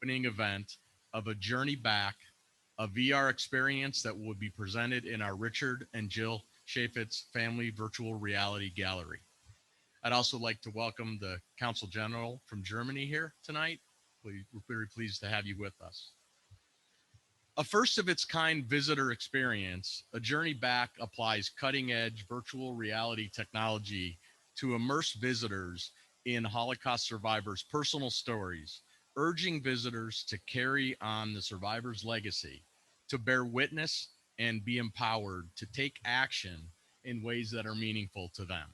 opening event of a Journey Back, a VR experience that will be presented in our Richard and Jill Chaffetz Family Virtual Reality Gallery. I'd also like to welcome the Consul General from Germany here tonight. We're very pleased to have you with us. A first of its kind visitor experience, A Journey Back applies cutting edge virtual reality technology to immerse visitors in Holocaust survivors' personal stories, urging visitors to carry on the survivors' legacy, to bear witness and be empowered to take action in ways that are meaningful to them.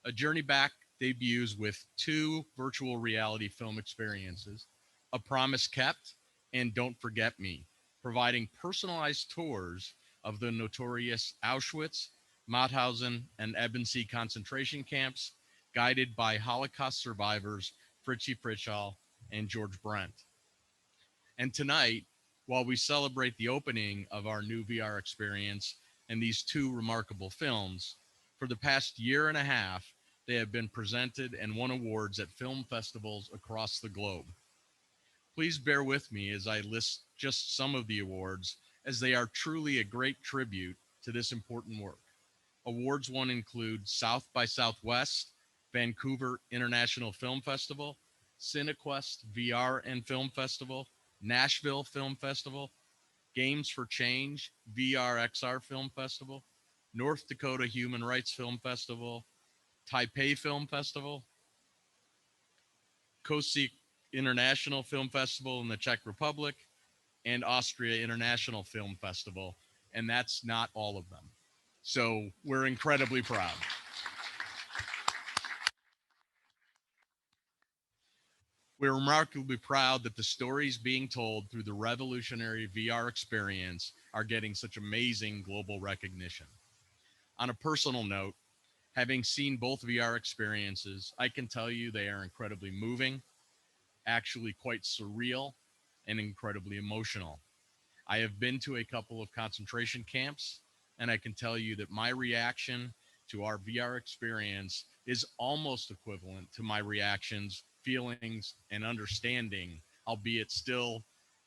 A Journey Back debuts with 2 virtual reality film experiences, A Promise Kept and Don't Forget Me, providing personalized tours of the notorious Auschwitz, Mauthausen, and Ebensee concentration camps, guided by Holocaust survivors Fritschall and George Brent. And tonight, while we celebrate the opening of our new VR experience and these 2 remarkable films, for the past year and a half, they have been presented and won awards at film festivals across the globe. Please bear with me as I list just some of the awards, as they are truly a great tribute to this important work. Awards won include South by Southwest, Vancouver International Film Festival, Cinequest VR and Film Festival, Nashville Film Festival, Games for Change VR/XR Film Festival, North Dakota Human Rights Film Festival, Taipei Film Festival, Kosice International Film Festival in the Czech Republic, and Austria International Film Festival. And that's not all of them. So we're incredibly proud. We're remarkably proud that the stories being told through the revolutionary VR experience are getting such amazing global recognition. On a personal note, having seen both VR experiences, I can tell you they are incredibly moving, actually quite surreal, and incredibly emotional. I have been to a couple of concentration camps, and I can tell you that my reaction to our VR experience is almost equivalent to my reactions, feelings, and understanding, albeit still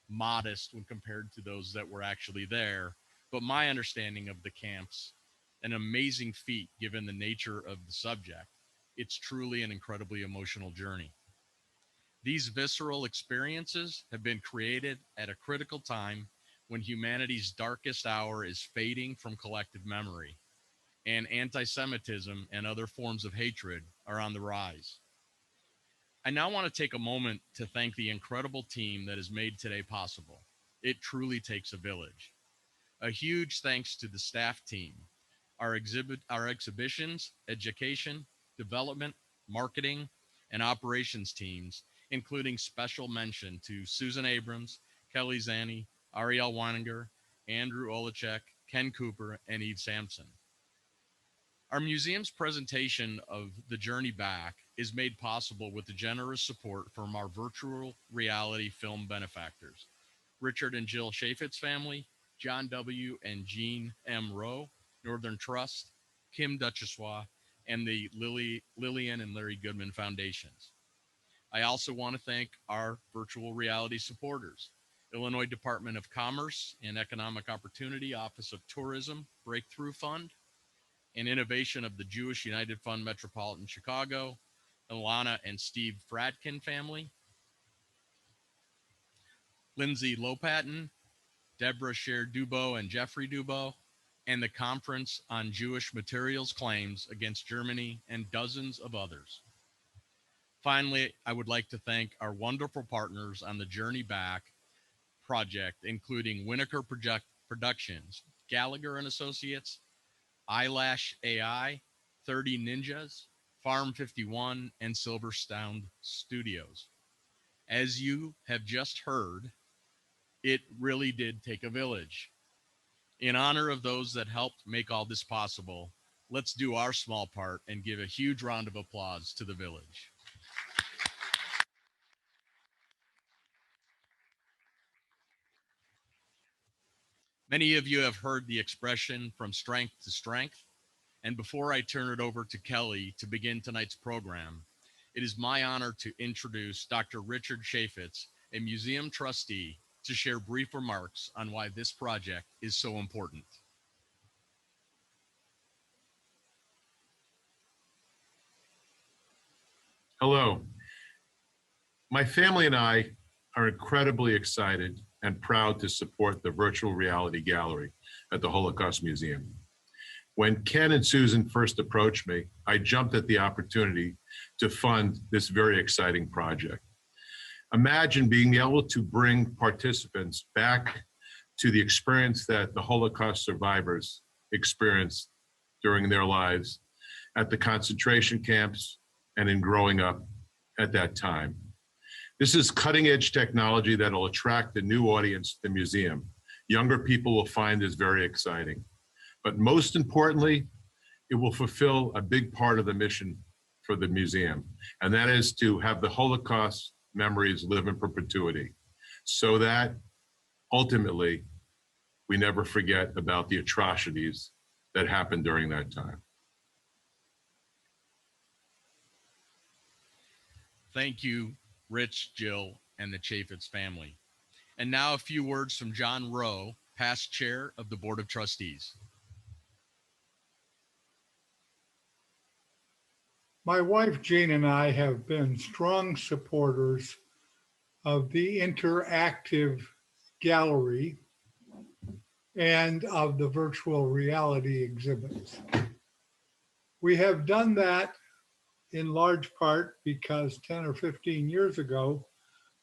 modest when compared to those that were actually there. But my understanding of the camps, an amazing feat given the nature of the subject. It's truly an incredibly emotional journey. These visceral experiences have been created at a critical time when humanity's darkest hour is fading from collective memory, and anti-Semitism and other forms of hatred are on the rise. I now want to take a moment to thank the incredible team that has made today possible. It truly takes a village. A huge thanks to the staff team, our exhibitions, education, development, marketing, and operations teams, including special mention to Susan Abrams, Kelley Szany, Ariel Weininger, Andrew Olacek, Ken Cooper, and Eve Sampson. Our museum's presentation of The Journey Back is made possible with the generous support from our virtual reality film benefactors, Richard and Jill Chaffetz family, John W. and Jean M. Rowe, Northern Trust, Kim Duchessois, and the Lillian and Larry Goodman Foundations. I also want to thank our virtual reality supporters, Illinois Department of Commerce and Economic Opportunity Office of Tourism Breakthrough Fund, and innovation of the Jewish United Fund Metropolitan Chicago, Ilana and Steve Fradkin family, Lindsay Lopatin, Deborah Sher Dubo and Jeffrey Dubo, and the Conference on Jewish Materials Claims Against Germany, and dozens of others. Finally, I would like to thank our wonderful partners on the Journey Back project, including Winokur Productions, Gallagher and Associates, Eyelash AI, 30 Ninjas, Farm 51, and Silverstone Studios. As you have just heard, it really did take a village. In honor of those that helped make all this possible, let's do our small part and give a huge round of applause to the village. Many of you have heard the expression from strength to strength. And before I turn it over to Kelley to begin tonight's program, it is my honor to introduce Dr. Richard Chaffetz, a museum trustee, to share brief remarks on why this project is so important. Hello. My family and I are incredibly excited and proud to support the virtual reality gallery at the Holocaust Museum. When Ken and Susan first approached me, I jumped at the opportunity to fund this very exciting project. Imagine being able to bring participants back to the experience that the Holocaust survivors experienced during their lives at the concentration camps and in growing up at that time. This is cutting edge technology that will attract a new audience to the museum. Younger people will find this very exciting. But most importantly, it will fulfill a big part of the mission for the museum, and that is to have the Holocaust memories live in perpetuity, so that ultimately we never forget about the atrocities that happened during that time. Thank you, Rich, Jill, and the Chaffetz family. And now a few words from John Rowe, past chair of the Board of Trustees. My wife, Jane, and I have been strong supporters of the interactive gallery and of the virtual reality exhibits. We have done that in large part because 10 or 15 years ago,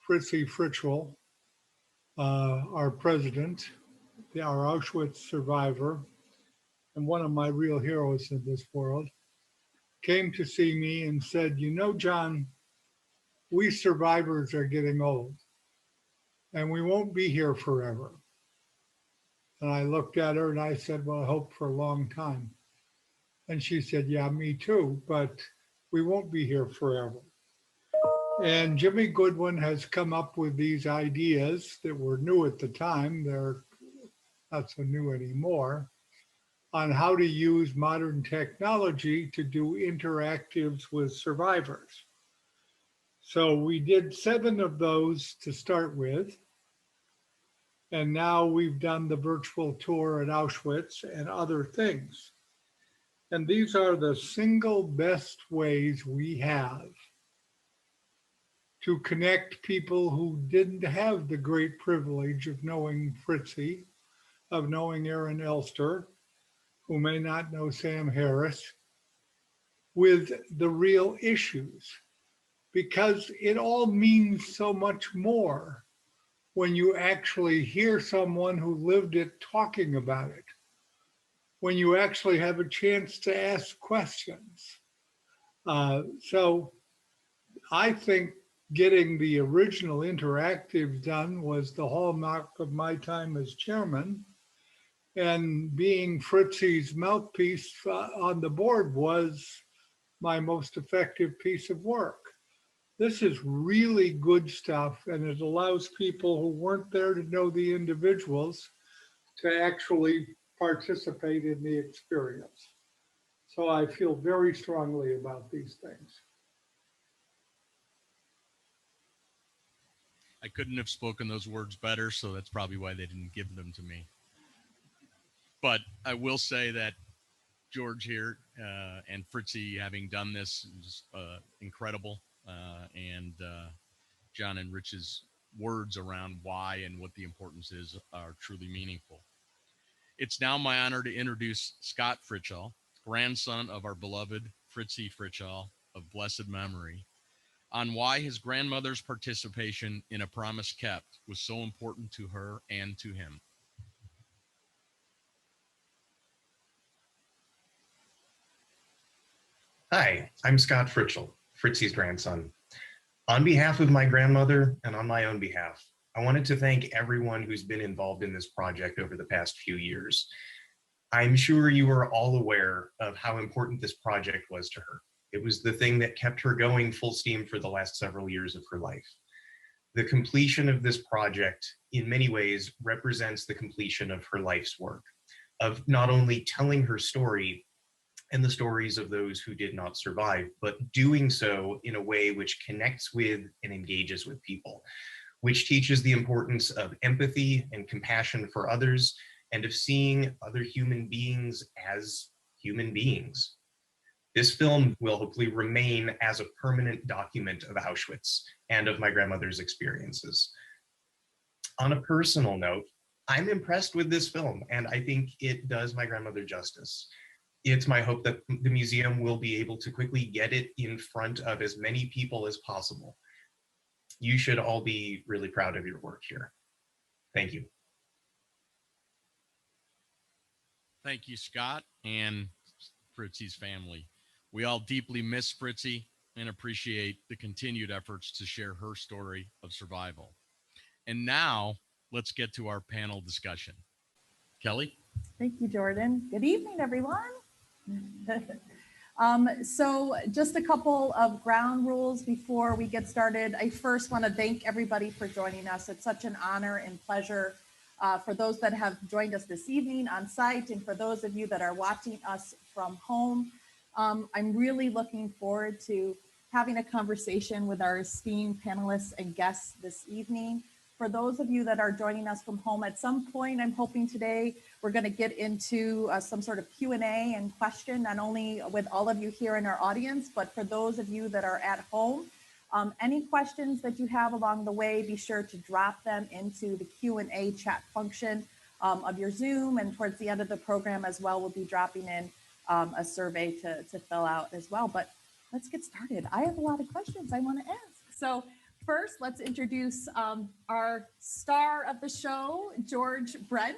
Fritschel, our president, our Auschwitz survivor, and one of my real heroes in this world, came to see me and said, you know, John, we survivors are getting old and we won't be here forever. And I looked at her and I said, well, I hope for a long time. And she said, yeah, me too, but we won't be here forever. And Jimmy Goodwin has come up with these ideas that were new at the time, they're not so new anymore, on how to use modern technology to do interactives with survivors. So we did 7 of those to start with. And now we've done the virtual tour at Auschwitz and other things. And these are the single best ways we have to connect people who didn't have the great privilege of knowing Fritzy, of knowing Aaron Elster, who may not know Sam Harris, with the real issues, because it all means so much more when you actually hear someone who lived it talking about it, when you actually have a chance to ask questions. So I think getting the original interactive done was the hallmark of my time as chairman, and being Fritzy's mouthpiece on the board was my most effective piece of work. This is really good stuff, and it allows people who weren't there to know the individuals to actually participate in the experience. So I feel very strongly about these things. I couldn't have spoken those words better, so that's probably why they didn't give them to me. But I will say that George here and Fritzy having done this is incredible. And John and Rich's words around why and what the importance is are truly meaningful. It's now my honor to introduce Scott Fritschall, grandson of our beloved Fritzy Fritschall of blessed memory, on why his grandmother's participation in A Promise Kept was so important to her and to him. Hi, I'm Scott Fritschel, Fritzy's grandson. On behalf of my grandmother and on my own behalf, I wanted to thank everyone who's been involved in this project over the past few years. I'm sure you are all aware of how important this project was to her. It was the thing that kept her going full steam for the last several years of her life. The completion of this project, in many ways, represents the completion of her life's work, of not only telling her story and the stories of those who did not survive, but doing so in a way which connects with and engages with people. which teaches the importance of empathy and compassion for others and of seeing other human beings as human beings. This film will hopefully remain as a permanent document of Auschwitz and of my grandmother's experiences. On a personal note, I'm impressed with this film, and I think it does my grandmother justice. It's my hope that the museum will be able to quickly get it in front of as many people as possible. You should all be really proud of your work here. Thank you. Thank you, Scott, and Fritzy's family. We all deeply miss Fritzy and appreciate the continued efforts to share her story of survival. And now let's get to our panel discussion. Kelley? Thank you, Jordan. Good evening, everyone. So just a couple of ground rules before we get started. I first want to thank everybody for joining us. It's such an honor and pleasure for those that have joined us this evening on site and for those of you that are watching us from home. I'm really looking forward to having a conversation with our esteemed panelists and guests this evening. For those of you that are joining us from home, at some point, I'm hoping today we're going to get into some sort of Q&A and question, not only with all of you here in our audience, but for those of you that are at home. Any questions that you have along the way, be sure to drop them into the Q&A chat function of your Zoom, and towards the end of the program as well, we'll be dropping in a survey to fill out as well. But let's get started. I have a lot of questions I want to ask. So first, let's introduce our star of the show, George Brent.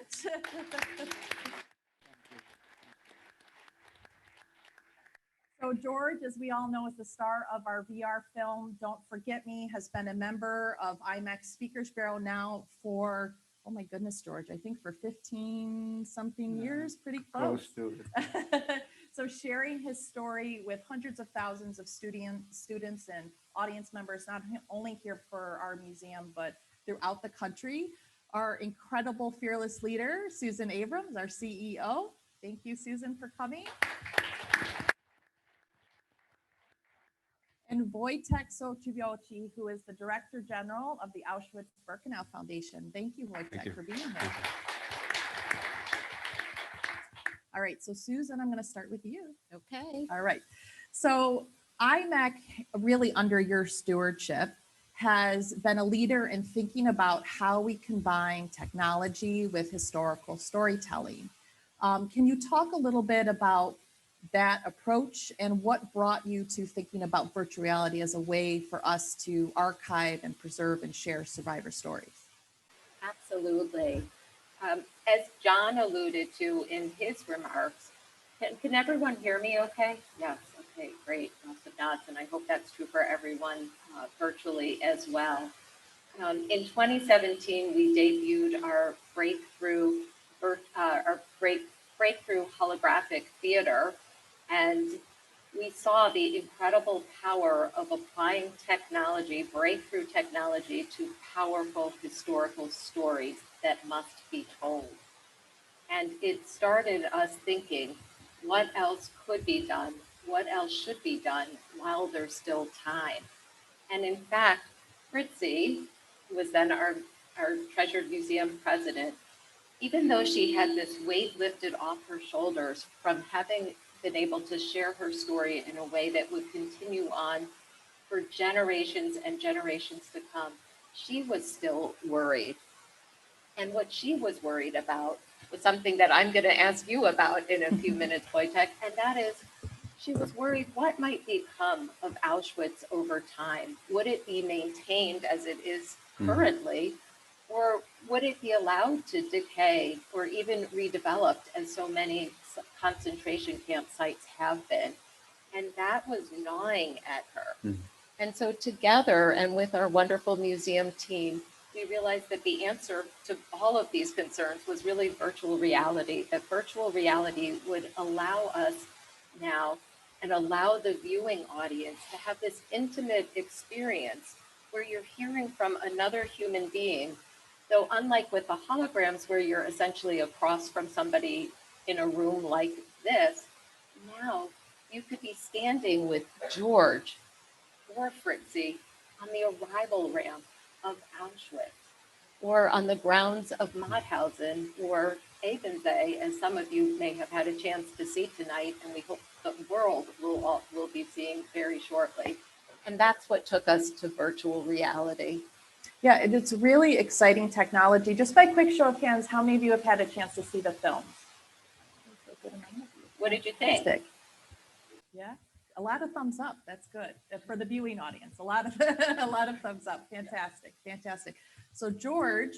So George, as we all know, is the star of our VR film, Don't Forget Me, has been a member of IMAX Speakers Bureau now for, oh my goodness, George, I think for 15 something years, pretty close. Close to it. So sharing his story with hundreds of thousands of students and audience members, not only here for our museum, but throughout the country. Our incredible fearless leader, Susan Abrams, our CEO. Thank you, Susan, for coming. And Wojciech Soczewica, who is the Director General of the Auschwitz-Birkenau Foundation. Thank you, Wojciech, for being here. All right, so Susan, I'm going to start with you. Okay. All right. So IMAC, really under your stewardship, has been a leader in thinking about how we combine technology with historical storytelling. Can you talk a little bit about that approach and what brought you to thinking about virtual reality as a way for us to archive and preserve and share survivor stories? Absolutely. As John alluded to in his remarks, can everyone hear me okay? Yes, okay, great, lots of nods, and I hope that's true for everyone virtually as well. In 2017, we debuted our breakthrough holographic theater, and we saw the incredible power of applying technology, breakthrough technology, to powerful historical stories that must be told. And it started us thinking, what else could be done? What else should be done while there's still time? And in fact, Fritzy, who was then our treasured museum president, even though she had this weight lifted off her shoulders from having been able to share her story in a way that would continue on for generations and generations to come, she was still worried. And what she was worried about was something that I'm going to ask you about in a few minutes, Wojciech, and that is, she was worried what might become of Auschwitz over time. Would it be maintained as it is currently, or would it be allowed to decay or even redeveloped as so many concentration camp sites have been? And that was gnawing at her. And so together and with our wonderful museum team, we realized that the answer to all of these concerns was really virtual reality, that virtual reality would allow us now and allow the viewing audience to have this intimate experience where you're hearing from another human being. Though unlike with the holograms where you're essentially across from somebody in a room like this, now you could be standing with George or Fritzy on the arrival ramp of Auschwitz, or on the grounds of Mauthausen or Ebensee, as some of you may have had a chance to see tonight, and we hope the world will be seeing very shortly. And that's what took us to virtual reality. Yeah, it's really exciting technology. Just by quick show of hands, how many of you have had a chance to see the films? What did you think? Fantastic. Yeah, a lot of thumbs up. That's good for the viewing audience. A lot of a lot of thumbs up. Fantastic, fantastic. So George,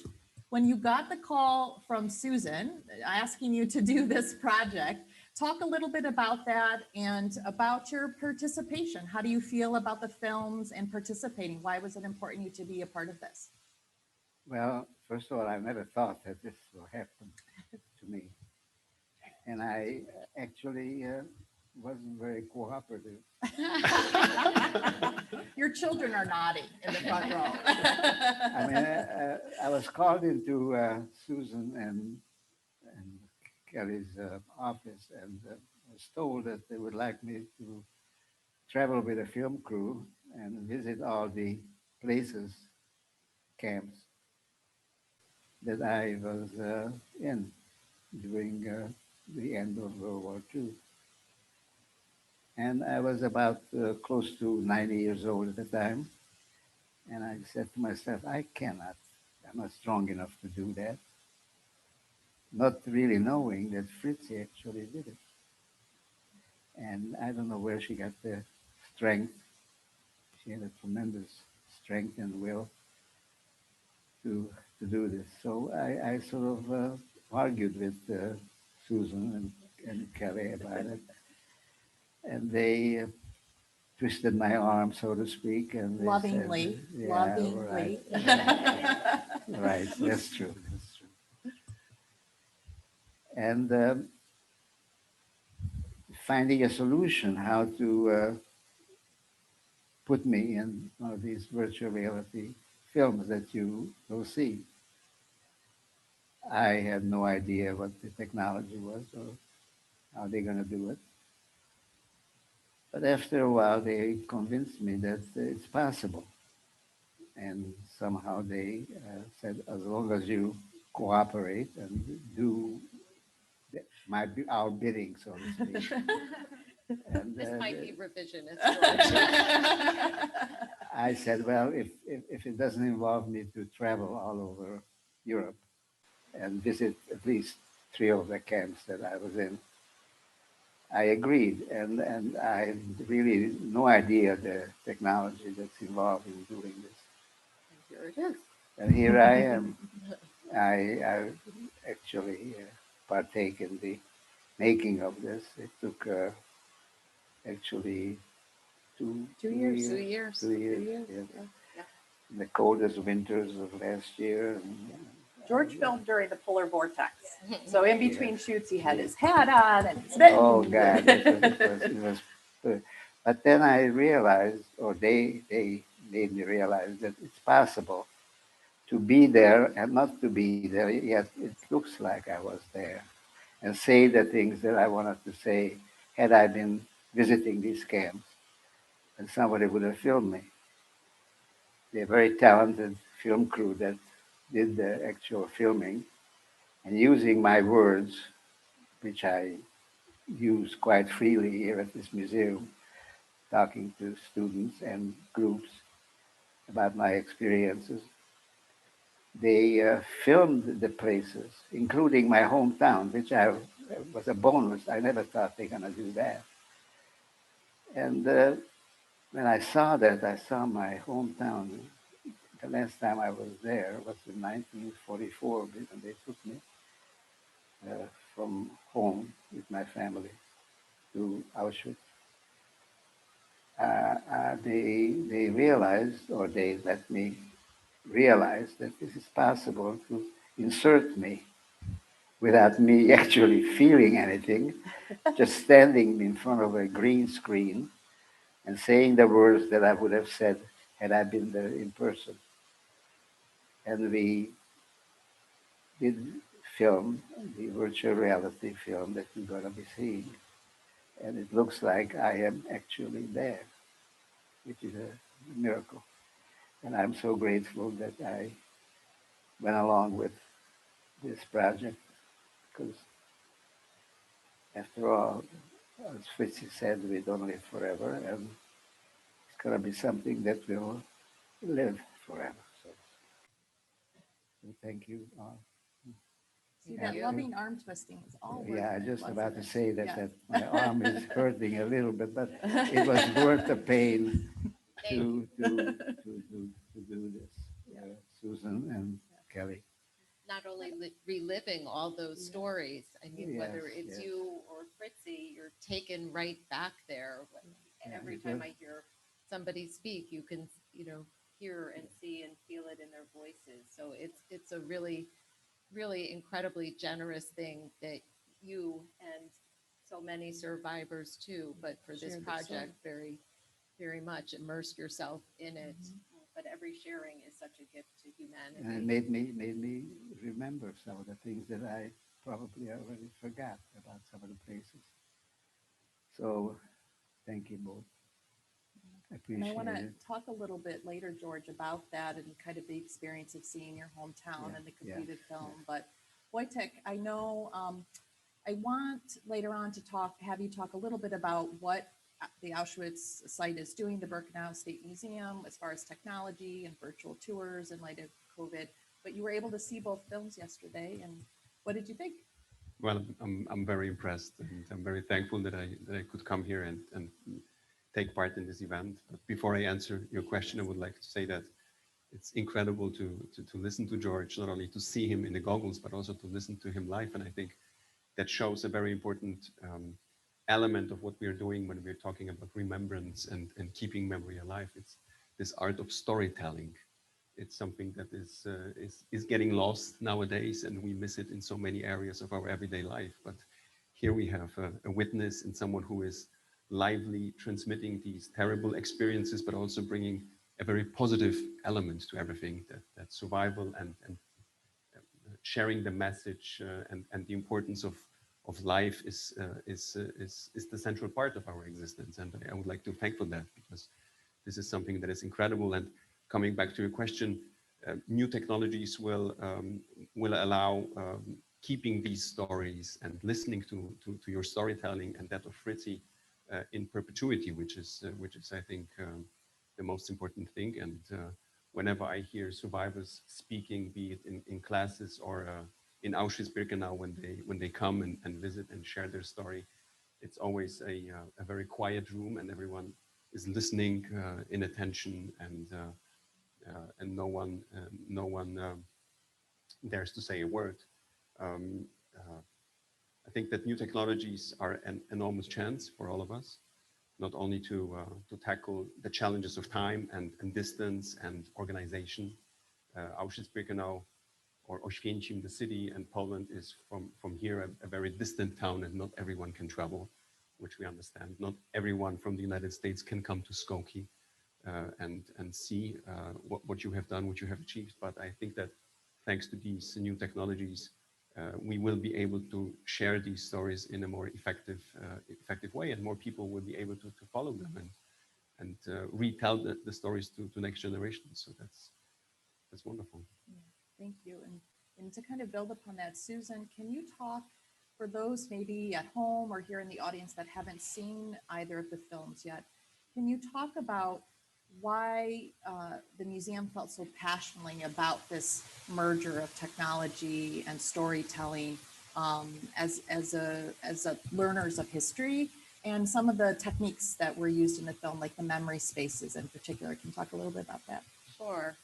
when you got the call from Susan asking you to do this project, talk a little bit about that and about your participation. How do you feel about the films and participating? Why was it important you to be a part of this? Well, first of all, I never thought that this will happen to me. And I actually wasn't very cooperative. Your children are nodding in the front row. I mean, I was called into Susan and Kelley's office and was told that they would like me to travel with a film crew and visit all the places, camps that I was in during the end of World War II. And I was about close to 90 years old at the time. And I said to myself, I'm not strong enough to do that. Not really knowing that Fritzi actually did it. And I don't know where she got the strength. She had a tremendous strength and will to do this. So I sort of argued with Susan and Kelley about it. And they twisted my arm, so to speak. And they Lovingly, said, yeah, lovingly. Right, right, that's true, that's true. And finding a solution how to put me in one of these virtual reality films that you will see. I had no idea what the technology was or how they're going to do it. But after a while, they convinced me that it's possible. And somehow they said, as long as you cooperate and do our bidding, so to speak. And, This might be revisionist. I said, well, if it doesn't involve me to travel all over Europe and visit at least 3 of the camps that I was in, I agreed. And I had really no idea the technology that's involved in doing this. Here it is. And here I am. I actually partake in the making of this. It took actually two years. 2 years. 2 years. Yes. Yeah. The coldest winters of last year. George filmed during the polar vortex. So in between shoots, he had his hat on and his mittens. Oh God, it was. But then I realized, or they made me realize that it's possible to be there and not to be there, yet it looks like I was there, and say the things that I wanted to say had I been visiting these camps, and somebody would have filmed me. They're a very talented film crew that did the actual filming, and using my words, which I use quite freely here at this museum, talking to students and groups about my experiences. They filmed the places, including my hometown, which was a bonus. I never thought they were going to do that. And when I saw that, I saw my hometown. The last time I was there was in 1944, when they took me from home with my family to Auschwitz. They realized, or they let me realize, that this is possible to insert me without me actually feeling anything, just standing in front of a green screen and saying the words that I would have said had I been there in person. And we did film the virtual reality film that you're going to be seeing. And it looks like I am actually there, which is a miracle. And I'm so grateful that I went along with this project because after all, as Fritzi said, we don't live forever, and it's going to be something that will live forever. So thank you. See, Yeah. that loving arm twisting is all worth Yeah, I it, just wasn't about to it? say that, Yeah. that my arm is hurting a little bit, but it was worth the pain to do this, Susan and Kelley. Not only reliving all those stories, I mean, whether Yes, it's yes. you or Fritzi, you're taken right back there. Yeah, Every it time was- I hear somebody speak, you can, hear and see and feel it in their voices. So it's a really, really incredibly generous thing that you and so many survivors too, but for this Shared the project, story. very, very much immerse yourself in it. Mhm. But every sharing is such a gift to humanity. And it made me remember some of the things that I probably already forgot about some of the places. So thank you both. I And I appreciate want to it. talk a little bit later, George, about that and kind of the experience of seeing your hometown Yeah, and the yeah, completed film. But Wojciech, I know I want later on to have you talk a little bit about what the Auschwitz site is doing, the Birkenham State Museum, as far as technology and virtual tours in light of COVID. But you were able to see both films yesterday, and what did you think? Well, I'm very impressed, and I'm very thankful that I could come here and take part in this event. But before I answer your question, I would like to say that it's incredible to listen to George, not only to see him in the goggles, but also to listen to him live. And I think that shows a very important element of what we are doing when we're talking about remembrance and keeping memory alive. It's this art of storytelling. It's something that is getting lost nowadays, and we miss it in so many areas of our everyday life. But here we have a witness and someone who is lively transmitting these terrible experiences, but also bringing a very positive element to everything, that survival and sharing the message and the importance of life is the central part of our existence. And I would like to thank for that, because this is something that is incredible. And coming back to your question, new technologies will allow keeping these stories and listening to your storytelling and that of Fritzi in perpetuity, which is I think the most important thing. And whenever I hear survivors speaking, be it in classes or in Auschwitz-Birkenau, when they come and visit and share their story, it's always a very quiet room, and everyone is listening in attention, and no one dares to say a word. Um, I think that new technologies are an enormous chance for all of us, not only to tackle the challenges of time and distance and organization. Auschwitz-Birkenau or Oświęcim, the city, and Poland is from here a very distant town, and not everyone can travel, which we understand. Not everyone from the United States can come to Skokie and see what you have done, what you have achieved. But I think that thanks to these new technologies, we will be able to share these stories in a more effective way, and more people will be able to follow them and retell the stories to next generations. So that's wonderful. Yeah, thank you. And to kind of build upon that, Susan, can you talk for those maybe at home or here in the audience that haven't seen either of the films yet? Can you talk about why the museum felt so passionately about this merger of technology and storytelling as learners of history, and some of the techniques that were used in the film, like the memory spaces in particular? Can you talk a little bit about that? Sure.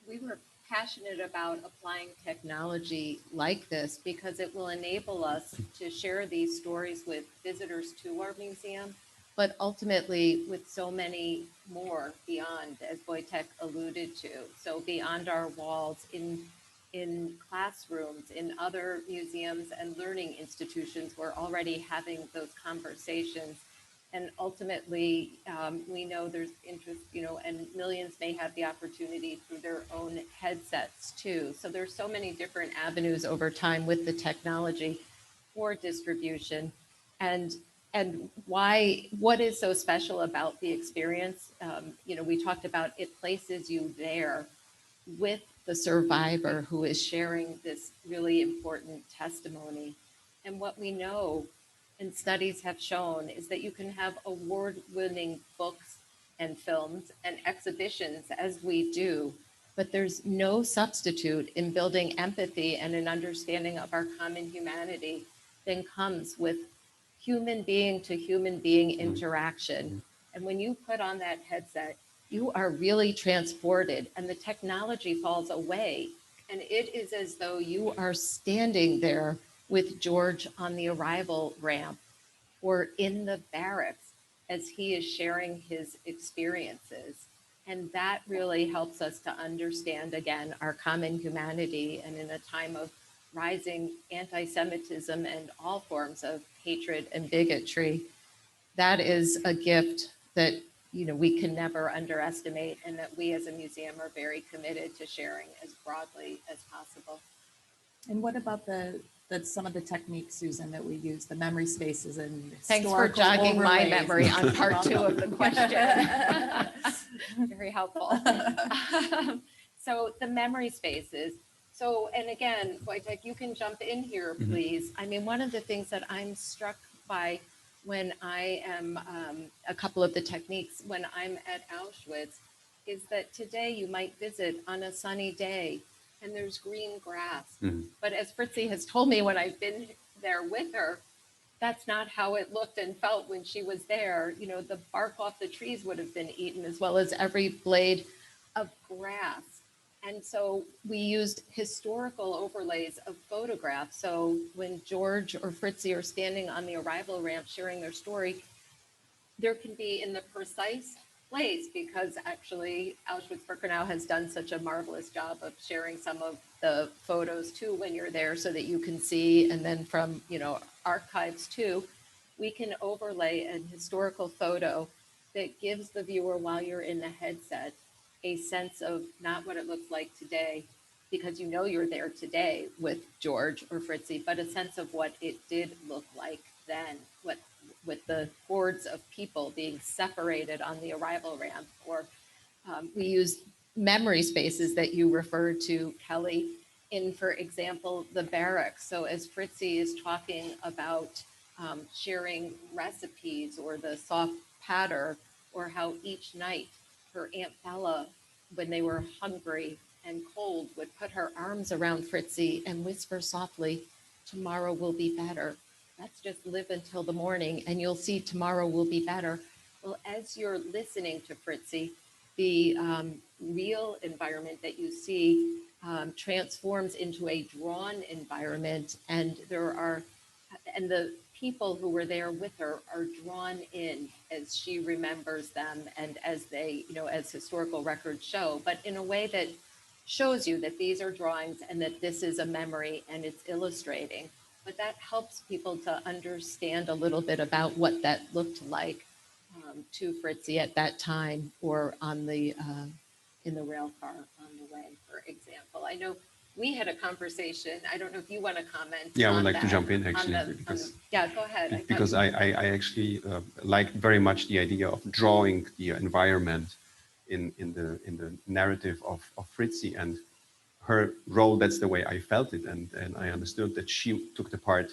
We were passionate about applying technology like this because it will enable us to share these stories with visitors to our museum, but ultimately with so many more beyond, as Wojciech alluded to. So beyond our walls, in classrooms, in other museums and learning institutions, we're already having those conversations. And ultimately, we know there's interest, and millions may have the opportunity through their own headsets too. So there's so many different avenues over time with the technology for distribution. And and why, what is so special about the experience? You know, we talked about it places you there with the survivor who is sharing this really important testimony. And what we know and studies have shown is that you can have award-winning books and films and exhibitions as we do, but there's no substitute in building empathy and an understanding of our common humanity than comes with human being to human being interaction. And when you put on that headset, you are really transported and the technology falls away. And it is as though you are standing there with George on the arrival ramp or in the barracks as he is sharing his experiences. And that really helps us to understand, again, our common humanity. And in a time of rising anti-Semitism and all forms of hatred and bigotry, that is a gift that, you know, we can never underestimate, and that we as a museum are very committed to sharing as broadly as possible. And what about some of the techniques, Susan, that we use, the memory spaces and Thanks for historical jogging my overlays? memory on part 2 of the question. Very helpful. So the memory spaces. So, and again, Wojciech, you can jump in here, please. I mean, one of the things that I'm struck by when I am, a couple of the techniques when I'm at Auschwitz, is that today you might visit on a sunny day and there's green grass. But as Fritzi has told me when I've been there with her, that's not how it looked and felt when she was there. You know, the bark off the trees would have been eaten as well as every blade of grass. And so we used historical overlays of photographs. So when George or Fritzi are standing on the arrival ramp sharing their story, there can be in the precise place, because actually Auschwitz-Birkenau has done such a marvelous job of sharing some of the photos too when you're there so that you can see, and then from, you know, archives too, we can overlay an historical photo that gives the viewer, while you're in the headset, a sense of not what it looks like today, because you know you're there today with George or Fritzi, but a sense of what it did look like then, what with the hordes of people being separated on the arrival ramp. Or we use memory spaces that you referred to, Kelley, in, for example, the barracks. So as Fritzi is talking about sharing recipes or the soft patter, or how each night her Aunt Bella, when they were hungry and cold, would put her arms around Fritzi and whisper softly, "Tomorrow will be better. Let's just live until the morning and you'll see tomorrow will be better." Well, as you're listening to Fritzi, the real environment that you see transforms into a drawn environment, and the people who were there with her are drawn in as she remembers them, and as they, you know, as historical records show, but in a way that shows you that these are drawings and that this is a memory and it's illustrating. But that helps people to understand a little bit about what that looked like to Fritzi at that time, or on the in the rail car on the way, for example. I know we had a conversation. I don't know if you want to comment. Yeah, I would on like that, to jump in actually, because yeah, go ahead. Because I actually like very much the idea of drawing the environment in the narrative of Fritzi and her role. That's the way I felt it, and I understood that she took the part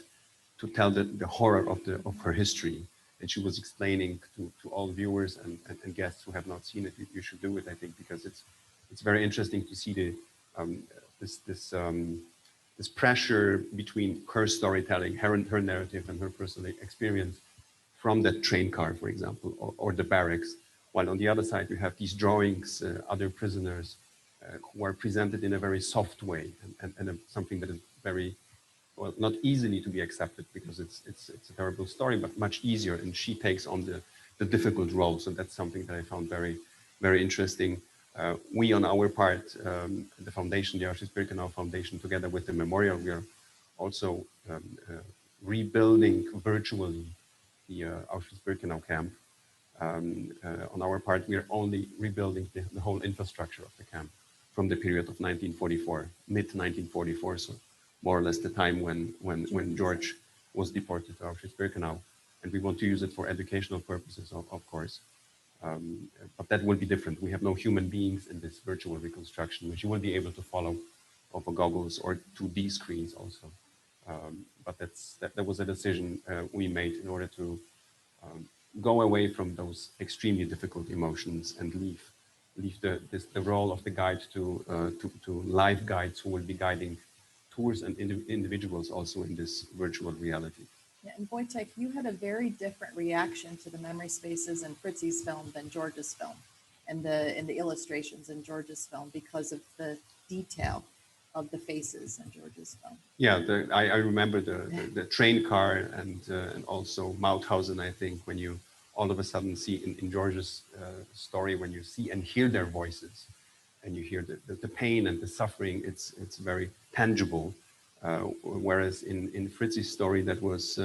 to tell the horror of her history, and she was explaining to all viewers and guests who have not seen it. You should do it, I think, because it's very interesting to see the this pressure between her storytelling, her narrative, and her personal experience from that train car, for example, or the barracks, while on the other side you have these drawings, other prisoners who are presented in a very soft way, and something that is very, well, not easily to be accepted, because it's a terrible story, but much easier, and she takes on the difficult role. So that's something that I found very, very interesting. We, on our part, the foundation, the Auschwitz-Birkenau Foundation, together with the memorial, we are also rebuilding virtually the Auschwitz-Birkenau camp. On our part, we are only rebuilding the whole infrastructure of the camp from the period of 1944, mid-1944, so more or less the time when George was deported to Auschwitz-Birkenau. and we want to use it for educational purposes, of course. But that will be different. We have no human beings in this virtual reconstruction, which you will be able to follow over goggles or 2D screens also. But that was a decision we made in order to go away from those extremely difficult emotions and leave the role of the guide to live guides who will be guiding tours and individuals also in this virtual reality. Yeah, and Wojciech, you had a very different reaction to the memory spaces in Fritzi's film than George's film, and the illustrations in George's film, because of the detail of the faces in George's film. Yeah, I remember the train car and also Mauthausen, I think, when you all of a sudden see in George's story, when you see and hear their voices and you hear the pain and the suffering, it's very tangible. Whereas in Fritzi's story, that was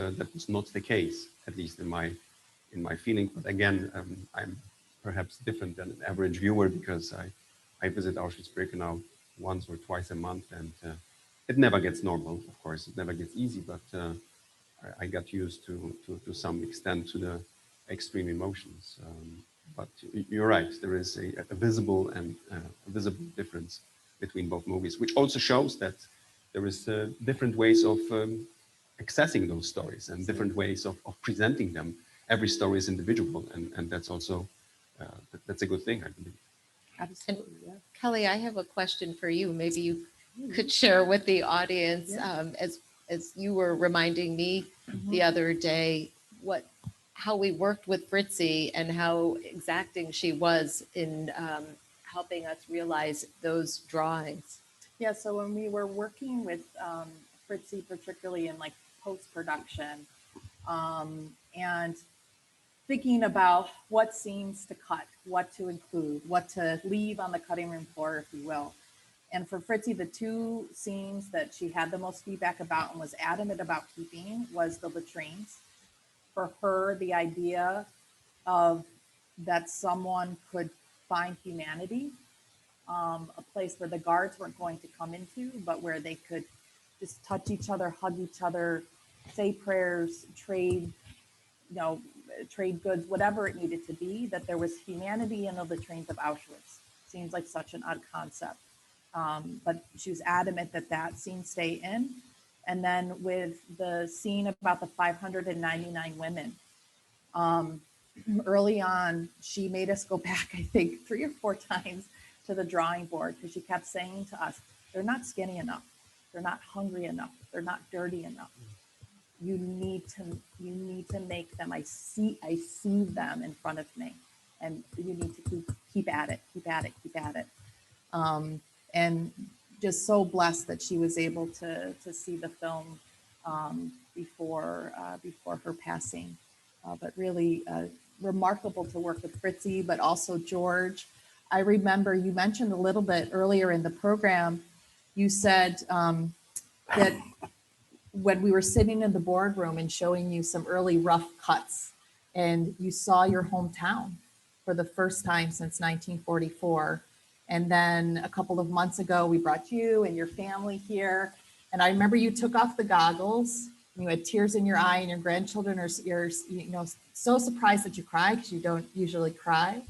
not the case, at least in my feeling. But again, I'm perhaps different than an average viewer, because I visit Auschwitz-Birkenau once or twice a month, and it never gets normal. Of course, it never gets easy, but I got used to some extent to the extreme emotions. But you're right, there is a visible and a visible difference between both movies, which also shows that there is different ways of accessing those stories and different ways of presenting them. Every story is individual, and that's also that's a good thing, I believe. Absolutely, yeah. Kelley, I have a question for you. Maybe you could share with the audience, as you were reminding me the other day, how we worked with Fritzi and how exacting she was in helping us realize those drawings. Yeah, so when we were working with Fritzi, particularly in like post-production, and thinking about what scenes to cut, what to include, what to leave on the cutting room floor, if you will. And for Fritzi, the two scenes that she had the most feedback about and was adamant about keeping was the latrines. For her, the idea of that someone could find humanity, a place where the guards weren't going to come into, but where they could just touch each other, hug each other, say prayers, trade goods, whatever it needed to be, that there was humanity in the latrines of Auschwitz. Seems like such an odd concept. But she was adamant that that scene stay in. And then with the scene about the 599 women, early on, she made us go back, I think, 3 or 4 times to the drawing board, because she kept saying to us, they're not skinny enough. They're not hungry enough. They're not dirty enough. You need to make them. I see them in front of me, and you need to keep at it. And just so blessed that she was able to see the film before her passing. But really remarkable to work with Fritzi, but also George. I remember you mentioned a little bit earlier in the program, you said that when we were sitting in the boardroom and showing you some early rough cuts, and you saw your hometown for the first time since 1944. And then a couple of months ago, we brought you and your family here. And I remember you took off the goggles, you had tears in your eye, and your grandchildren are so surprised that you cry, because you don't usually cry.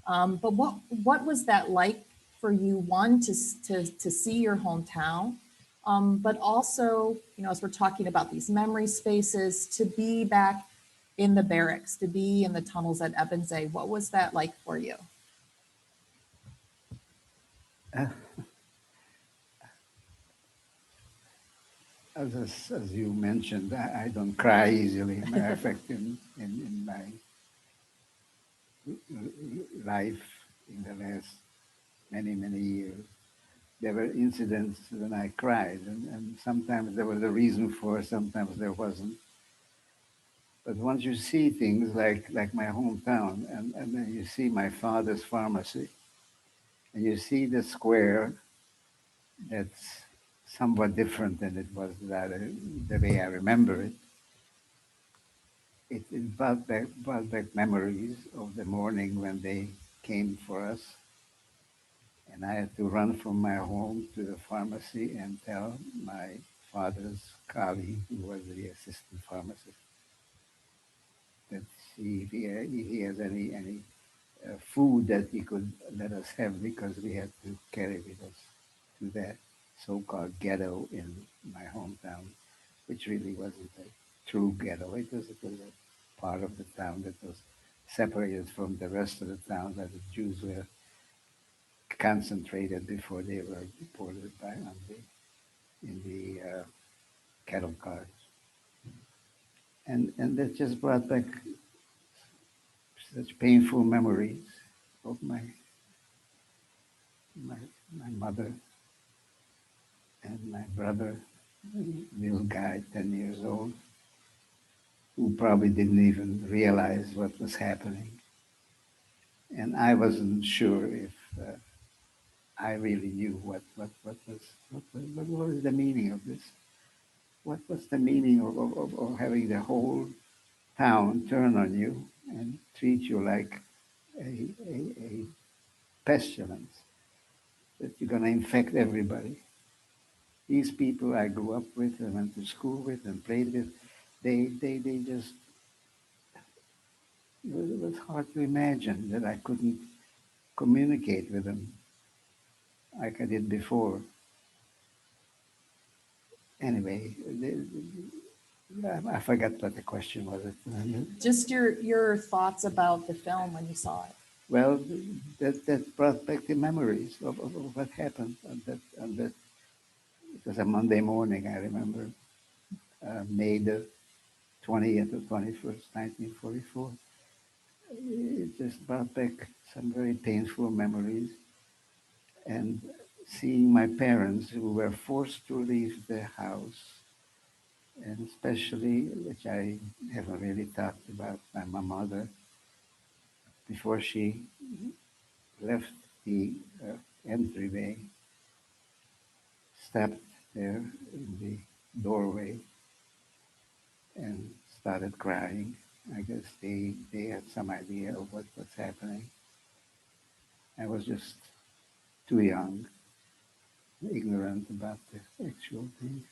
But what was that like for you, one, to see your hometown, but also, as we're talking about these memory spaces, to be back in the barracks, to be in the tunnels at Ebensee? What was that like for you? As you mentioned, I don't cry easily. Matter of fact, in my life in the last many years, there were incidents when I cried, and sometimes there was a reason for it, sometimes there wasn't. But once you see things like my hometown, and then you see my father's pharmacy, and you see the square that's somewhat different than it was the way I remember it, it brought back memories of the morning when they came for us. And I had to run from my home to the pharmacy and tell my father's colleague, who was the assistant pharmacist, see if he has any food that he could let us have, because we had to carry with us to that so-called ghetto in my hometown, which really wasn't a true ghetto. It was a part of the town that was separated from the rest of the town, that the Jews were concentrated before they were deported in the cattle cars. And that just brought back such painful memories of my mother and my brother, little guy, 10 years old, who probably didn't even realize what was happening. And I wasn't sure if I really knew what was the meaning of this. What was the meaning of having the whole town turn on you and treat you like a pestilence, that you're going to infect everybody? These people I grew up with and went to school with and played with, they just, it was hard to imagine that I couldn't communicate with them like I did before. Anyway, I forgot what the question was. Just your thoughts about the film when you saw it. Well, that brought back the memories of what happened on that. It was a Monday morning, I remember, May the 20th or 21st, 1944. It just brought back some very painful memories. And seeing my parents, who were forced to leave their house, and especially, which I haven't really talked about, my mother, before she left the entryway, stepped there in the doorway and started crying. I guess they had some idea of what was happening. I was just too young, ignorant about the actual thing.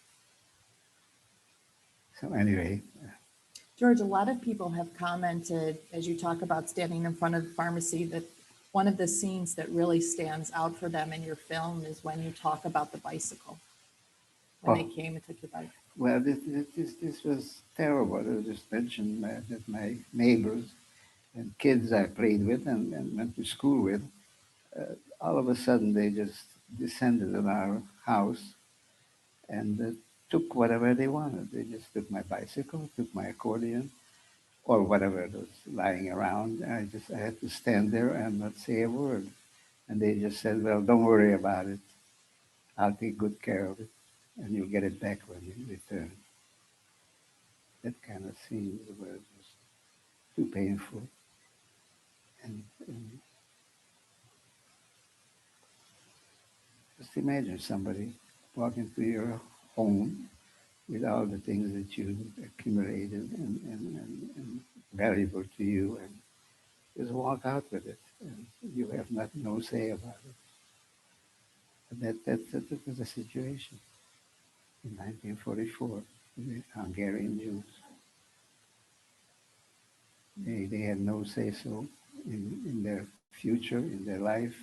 So anyway. George, a lot of people have commented, as you talk about standing in front of the pharmacy, that one of the scenes that really stands out for them in your film is when you talk about the bicycle, when they came and took your bike. Well, this was terrible. I just mentioned that my neighbors and kids I played with and went to school with, all of a sudden they just descended on our house and took whatever they wanted. They just took my bicycle, took my accordion, or whatever was lying around. I had to stand there and not say a word. And they just said, well, don't worry about it. I'll take good care of it, and you'll get it back when you return. That kind of scenes were just too painful. And just imagine somebody walking to your home with all the things that you accumulated and valuable to you, and just walk out with it, and you have no say about it. But that was the situation in 1944 with the Hungarian Jews. They had no say-so in their future, in their life,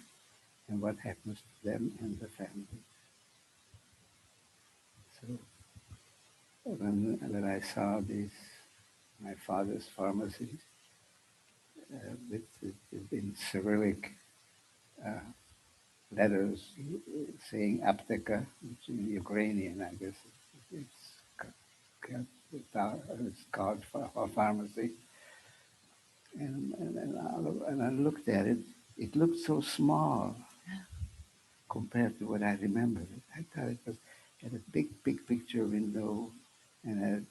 and what happens to them and the family. So when I saw my father's pharmacy in Cyrillic letters saying apteka, which in Ukrainian, I guess it's called for pharmacy. And I looked at it. It looked so small compared to what I remembered. I thought it had a big picture window and an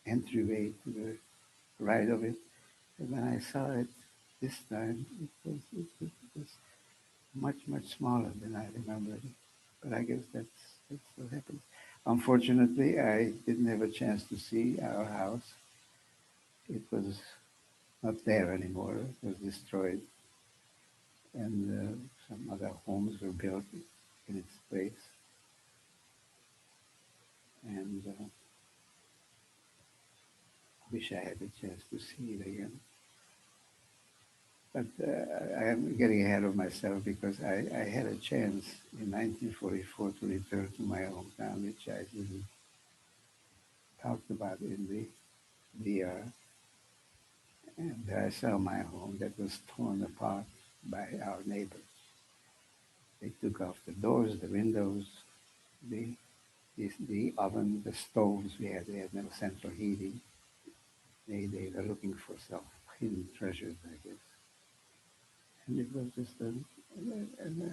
entryway to the right of it. And when I saw it this time, it was much smaller than I remembered it. But I guess that's what happened. Unfortunately, I didn't have a chance to see our house. It was not there anymore. It was destroyed. And some other homes were built in its place. And wish I had a chance to see it again. But I am getting ahead of myself because I had a chance in 1944 to return to my hometown, which I didn't talk about in the VR. And I saw my home that was torn apart by our neighbors. They took off the doors, the windows, the oven, the stoves. We had no central heating. They were looking for some hidden treasures, I guess. And it was just a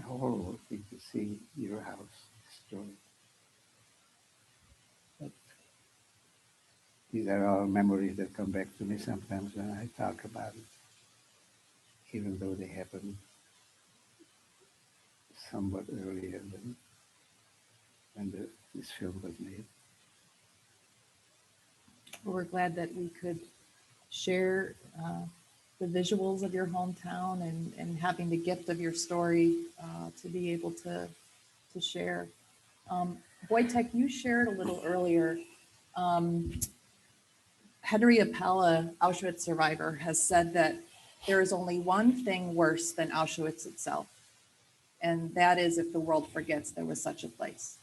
horrible thing to see your house destroyed. But these are all memories that come back to me sometimes when I talk about it, even though they happened somewhat earlier than when this film was made. Well, we're glad that we could share the visuals of your hometown and having the gift of your story to be able to share. Wojciech, you shared a little earlier. Henry Appella, Auschwitz survivor, has said that there is only one thing worse than Auschwitz itself, and that is if the world forgets there was such a place.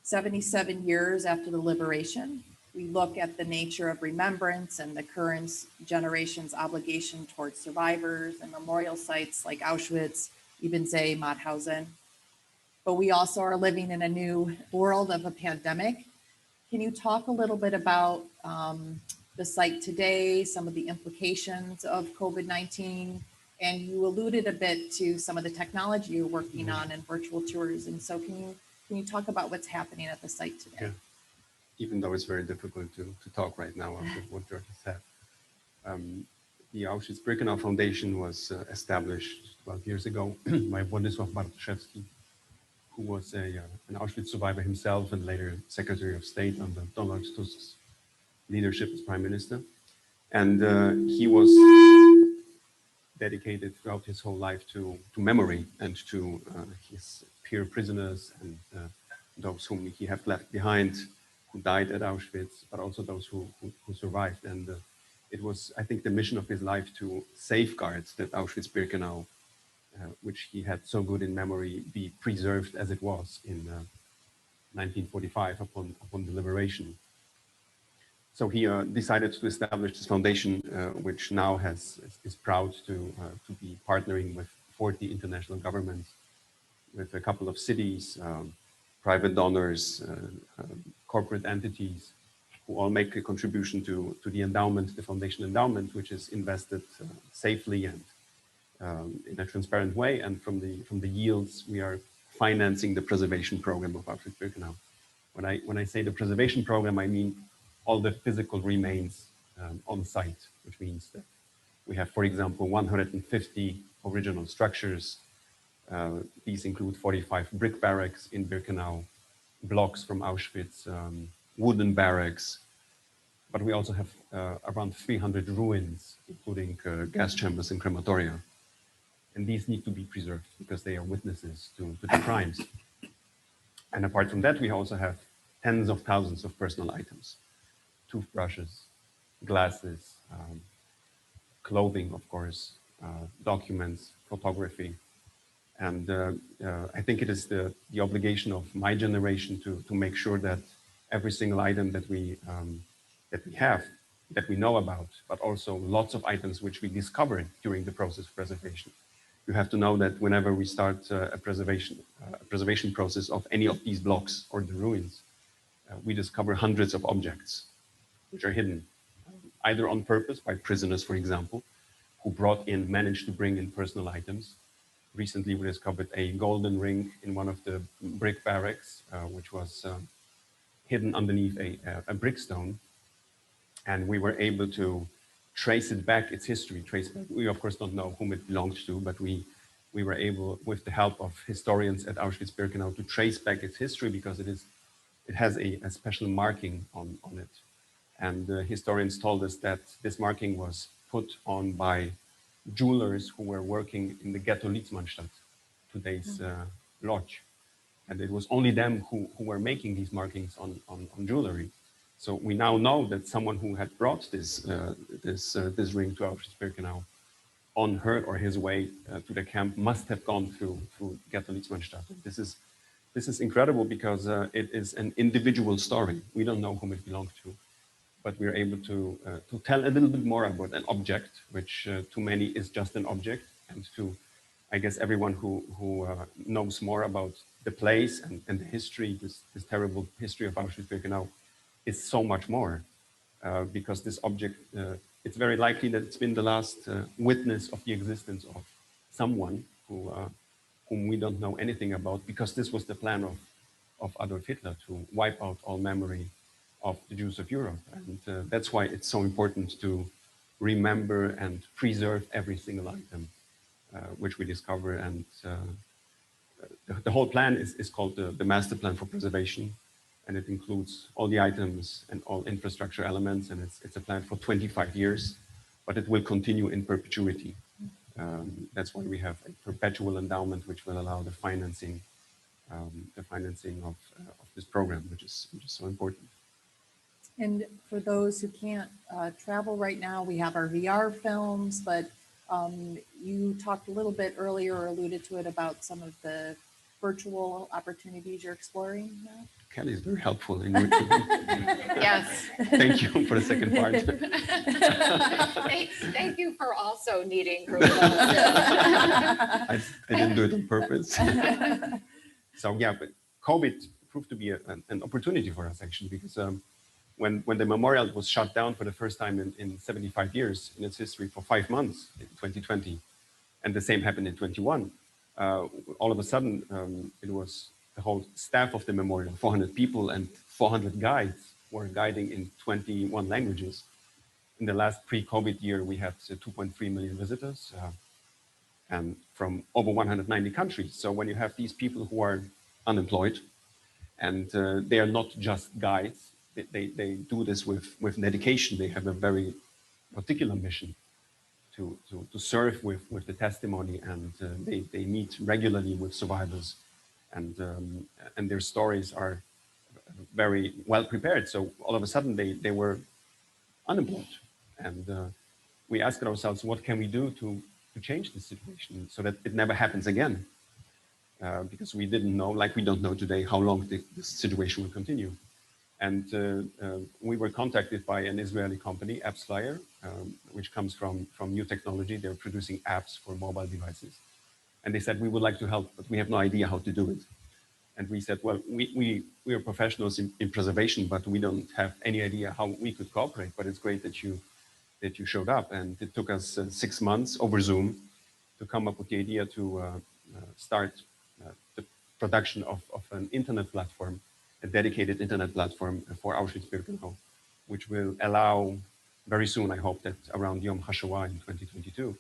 77 years after the liberation, we look at the nature of remembrance and the current generation's obligation towards survivors and memorial sites like Auschwitz, Ebensee, Mauthausen. But we also are living in a new world of a pandemic. Can you talk a little bit about the site today, some of the implications of COVID-19? And you alluded a bit to some of the technology you're working on and virtual tours. And so can you talk about what's happening at the site today? Yeah. Even though it's very difficult to talk right now after what George said. The Auschwitz-Birkenau Foundation was established 12 years ago by Władysław Bartoszewski, who was an Auschwitz survivor himself and later Secretary of State under Donald Tusk's leadership as Prime Minister. And he was dedicated throughout his whole life to memory and to his peer prisoners and those whom he had left behind, who died at Auschwitz, but also those who survived. And it was, I think, the mission of his life to safeguard that Auschwitz-Birkenau, which he had so good in memory, be preserved as it was in 1945 upon the liberation. So he decided to establish this foundation, which now is proud to be partnering with 40 international governments, with a couple of cities, private donors, corporate entities, who all make a contribution to the endowment, the foundation endowment, which is invested safely and in a transparent way. And from the yields, we are financing the preservation program of Auschwitz-Birkenau. When I say the preservation program, I mean all the physical remains on site, which means that we have, for example, 150 original structures. These include 45 brick barracks in Birkenau, blocks from Auschwitz, wooden barracks, but we also have around 300 ruins, including gas chambers and crematoria. And these need to be preserved because they are witnesses to the crimes. And apart from that, we also have tens of thousands of personal items, toothbrushes, glasses, clothing, of course, documents, photography. And I think it is the obligation of my generation to make sure that every single item that we have, that we know about, but also lots of items which we discovered during the process of preservation. You have to know that whenever we start a preservation process of any of these blocks or the ruins, we discover hundreds of objects which are hidden, either on purpose by prisoners, for example, who managed to bring in personal items. Recently, we discovered a golden ring in one of the brick barracks, which was hidden underneath a brick stone. And we were able to trace it back, its history. We, of course, don't know whom it belonged to, but we were able, with the help of historians at Auschwitz-Birkenau, to trace back its history because it has a special marking on it. And historians told us that this marking was put on by jewelers who were working in the ghetto Litzmannstadt, today's lodge. And it was only them who were making these markings on jewelry. So we now know that someone who had brought this ring to Auschwitz-Birkenau on her or his way to the camp must have gone through Ghetto Litzmannstadt. This is incredible because it is an individual story. We don't know whom it belonged to, but we're able to tell a little bit more about an object, which to many is just an object, and to, I guess, everyone who knows more about the place and the history, this terrible history of Auschwitz-Birkenau, is so much more, because this object, it's very likely that it's been the last witness of the existence of someone whom we don't know anything about, because this was the plan of Adolf Hitler, to wipe out all memory of the Jews of Europe. And that's why it's so important to remember and preserve every single item which we discover. And the whole plan is called the Master Plan for Preservation. And it includes all the items and all infrastructure elements. And it's a plan for 25 years, but it will continue in perpetuity. That's why we have a perpetual endowment, which will allow the financing of this program, which is so important. And for those who can't travel right now, we have our VR films, but you talked a little bit earlier or alluded to it about some of the virtual opportunities you're exploring now. Kelley is very helpful in Yes. Thank you for the second part. Thank you for also needing room. I didn't do it on purpose. So yeah, but COVID proved to be an opportunity for us, actually, because when the memorial was shut down for the first time in 75 years in its history for 5 months in 2020, and the same happened in 21, all of a sudden it was the whole staff of the memorial, 400 people and 400 guides were guiding in 21 languages. In the last pre-COVID year, we had 2.3 million visitors and from over 190 countries. So when you have these people who are unemployed and they are not just guides, they do this with dedication. They have a very particular mission to serve with the testimony, and they meet regularly with survivors, and their stories are very well prepared. So all of a sudden they were unemployed, and we asked ourselves, what can we do to change this situation so that it never happens again? Because we didn't know, like we don't know today, how long this situation will continue. And we were contacted by an Israeli company, AppsFlyer, which comes from new technology. They're producing apps for mobile devices. And they said, we would like to help, but we have no idea how to do it. And we said, well, we are professionals in preservation, but we don't have any idea how we could cooperate. But it's great that you showed up. And it took us 6 months over Zoom to come up with the idea to start the production of an internet platform, a dedicated internet platform for Auschwitz-Birkenau, which will allow very soon, I hope that around Yom HaShoah in 2022,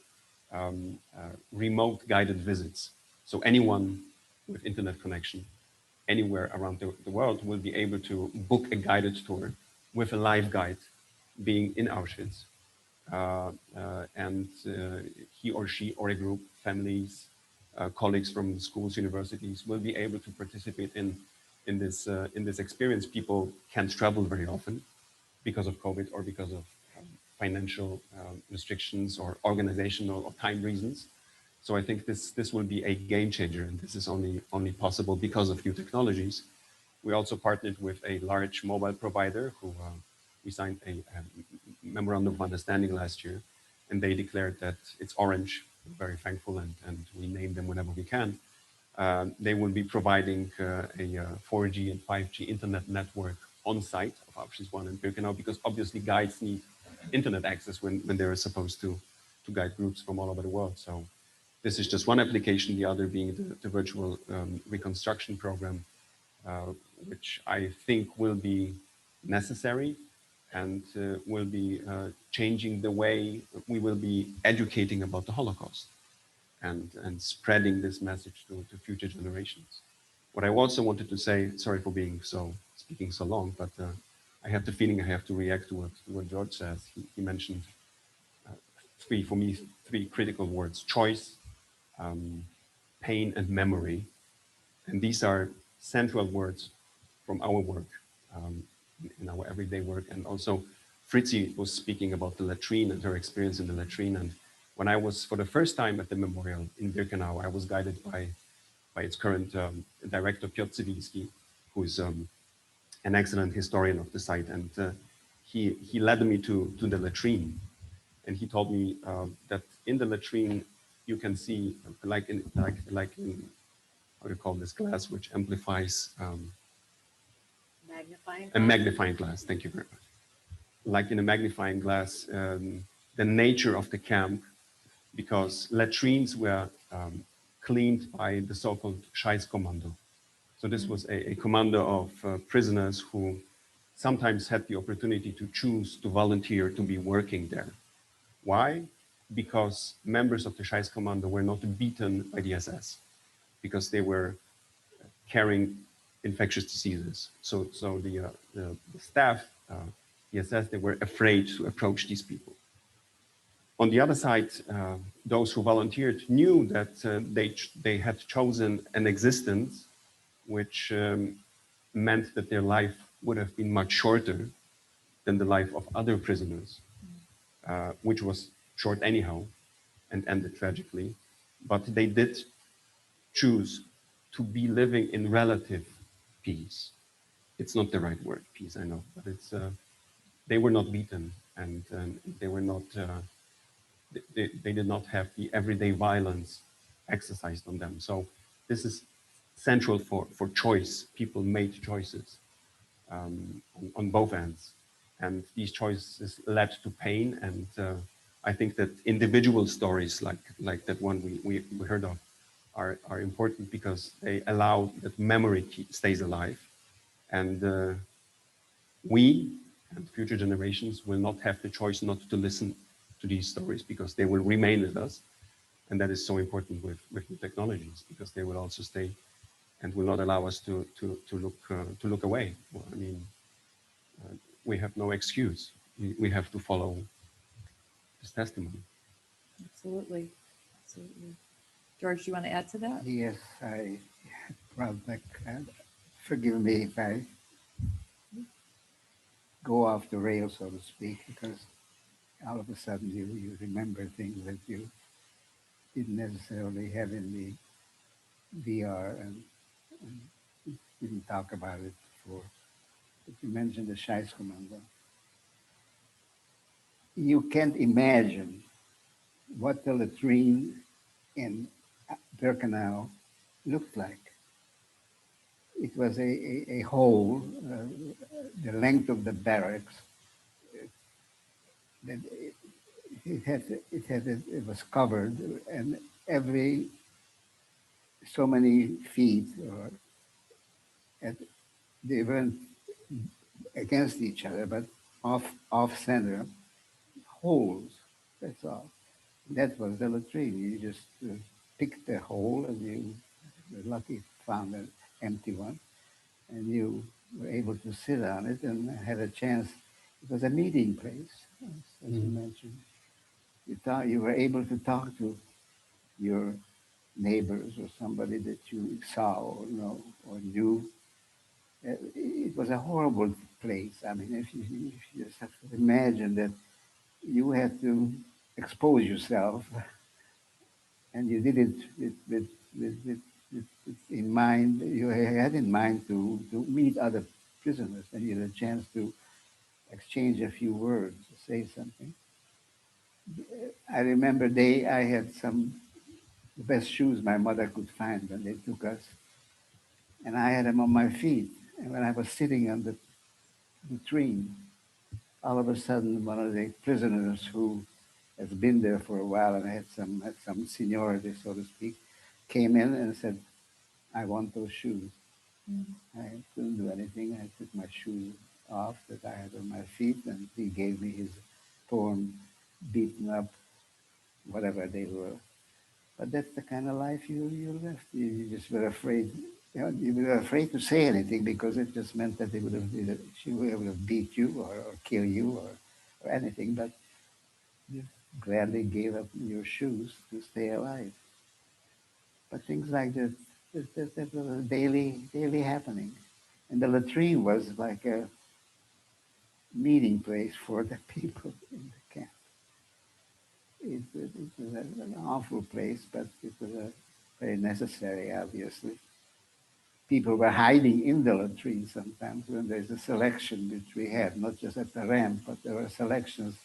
remote guided visits. So anyone with internet connection anywhere around the world will be able to book a guided tour with a live guide being in Auschwitz. And he or she or a group, families, colleagues from schools, universities will be able to participate in this experience. People can't travel very often because of COVID or because of financial restrictions or organizational or time reasons. So I think this will be a game changer, and this is only possible because of new technologies. We also partnered with a large mobile provider who we signed a memorandum of understanding last year, and they declared that it's Orange. We're very thankful, and we name them whenever we can. They will be providing a 4G and 5G internet network on site of Auschwitz I and Birkenau, because obviously guides need internet access when they're supposed to guide groups from all over the world. So this is just one application, the other being the virtual reconstruction program, which I think will be necessary and will be changing the way we will be educating about the Holocaust and spreading this message to future generations. What I also wanted to say, sorry for speaking so long, but I have the feeling I have to react to what George says. He mentioned three critical words: choice, pain, and memory. And these are central words from our work. in our everyday work. And also Fritzi was speaking about the latrine and her experience in the latrine. And when I was for the first time at the memorial in Birkenau, I was guided by its current director, Piotr Cywilski, who's an excellent historian of the site. And he led me to the latrine. And he told me that in the latrine, you can see like in how do you call this glass, which amplifies Magnifying a glass. magnifying glass. Thank you very much. Like in a magnifying glass, the nature of the camp, because latrines were cleaned by the so-called Scheißkommando. So this was a commando of prisoners who sometimes had the opportunity to choose to volunteer to be working there. Why? Because members of the Scheißkommando were not beaten by the SS, because they were carrying infectious diseases. So the staff, the SS, they were afraid to approach these people. On the other side, those who volunteered knew that they had chosen an existence which meant that their life would have been much shorter than the life of other prisoners, which was short anyhow and ended tragically. But they did choose to be living in relative peace. It's not the right word, peace, I know, but it's they were not beaten, and they were not. They did not have the everyday violence exercised on them. So this is central for choice. People made choices on both ends, and these choices led to pain. And I think that individual stories like that one we heard of are important, because they allow that memory stays alive, and we and future generations will not have the choice not to listen to these stories, because they will remain with us. And that is so important with new technologies, because they will also stay and will not allow us to look away. Well, I mean, we have no excuse. We have to follow this testimony. Absolutely. Absolutely. George, do you want to add to that? Yes, forgive me if I go off the rails, so to speak, because all of a sudden you remember things that you didn't necessarily have in the VR and didn't talk about it before. But you mentioned the Scheißkommando. You can't imagine what the latrine in Birkenau looked like. It was a hole, the length of the barracks. It was covered, and every so many feet, they weren't against each other, but off center holes. That's all. That was the latrine. You just picked a hole, and you were lucky found an empty one, and you were able to sit on it and had a chance. It was a meeting place, as you mentioned. You were able to talk to your neighbors or somebody that you saw or know or knew. It was a horrible place. I mean, if you just have to imagine that you had to expose yourself, and you did it with in mind. You had in mind to meet other prisoners, and you had a chance to exchange a few words, say something. I remember I had the best shoes my mother could find when they took us, and I had them on my feet. And when I was sitting on the latrine, all of a sudden, one of the prisoners who has been there for a while and had some seniority, so to speak, came in and said, "I want those shoes." I couldn't do anything. I took my shoes off that I had on my feet, and he gave me his torn, beaten up, whatever they were. But that's the kind of life you left. You just were afraid. You were afraid to say anything, because it just meant that she would have beat you or kill you or anything. But you gladly gave up your shoes to stay alive. But things like that was a daily happening. And the latrine was like meeting place for the people in the camp. It was an awful place, but it was very necessary, obviously. People were hiding in the latrine sometimes when there's a selection, which we had, not just at the ramp, but there were selections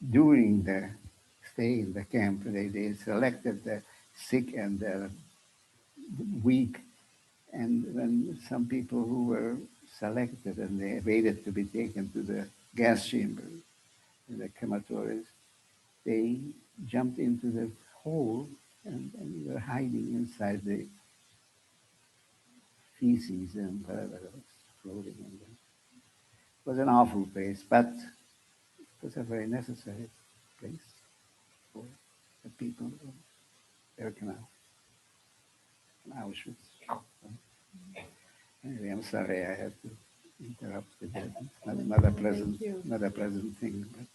during the stay in the camp. They selected the sick and the weak. And when some people who were selected and they waited to be taken to the gas chamber, the crematories, they jumped into the hole and were hiding inside the feces and whatever was floating in there. It was an awful place, but it was a very necessary place for the people of Birkenau and Auschwitz. Anyway, I'm sorry I had to interrupt with that. Not a pleasant thing. But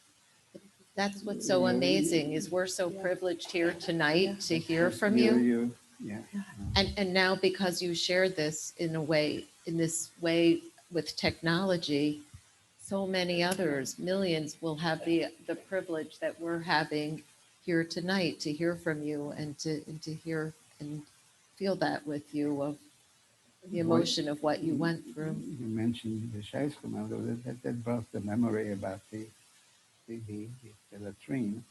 That's what's so amazing is we're so privileged here tonight to hear from you. Yeah. And now because you shared this in this way with technology, so many others, millions will have the privilege that we're having here tonight to hear from you and to hear and feel that with you of the emotion of what you went through. You mentioned the Scheiß Commando, that brought the memory about the latrine.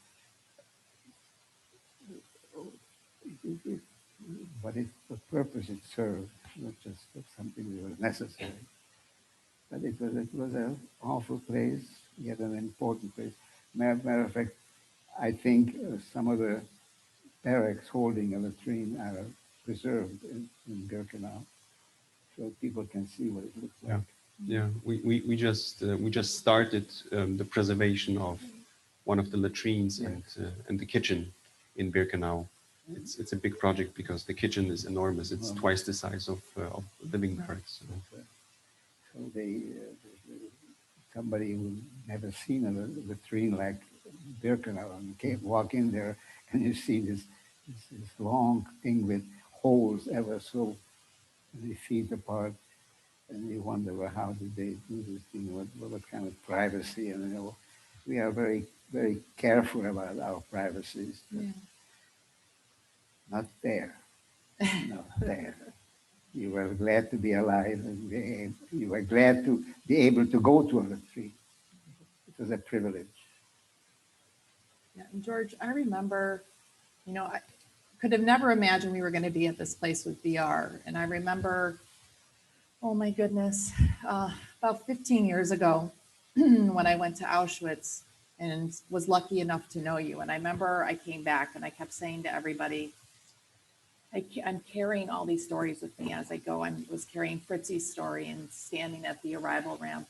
What purpose it served, not just something that was necessary. But it was an awful place, yet an important place. Matter of fact, I think some of the barracks holding a latrine are preserved in Birkenau, so people can see what it looks like. Yeah, we just started the preservation of one of the latrines and the kitchen in Birkenau. It's a big project because the kitchen is enormous. It's twice the size of living barracks. So somebody who never seen a latrine like Birkenau and can't walk in there, and you see this long thing with holes ever so many feet apart, and you wonder, well, how did they do this thing? What kind of privacy? And we are very, very careful about our privacies. Yeah. Not there. Not there. You were glad to be alive, and you were glad to be able to go to a retreat. It was a privilege. Yeah, and George, I remember, I could have never imagined we were going to be at this place with VR. And I remember, oh my goodness, about 15 years ago when I went to Auschwitz and was lucky enough to know you. And I remember I came back and I kept saying to everybody, I'm carrying all these stories with me as I go. I was carrying Fritzi's story and standing at the arrival ramp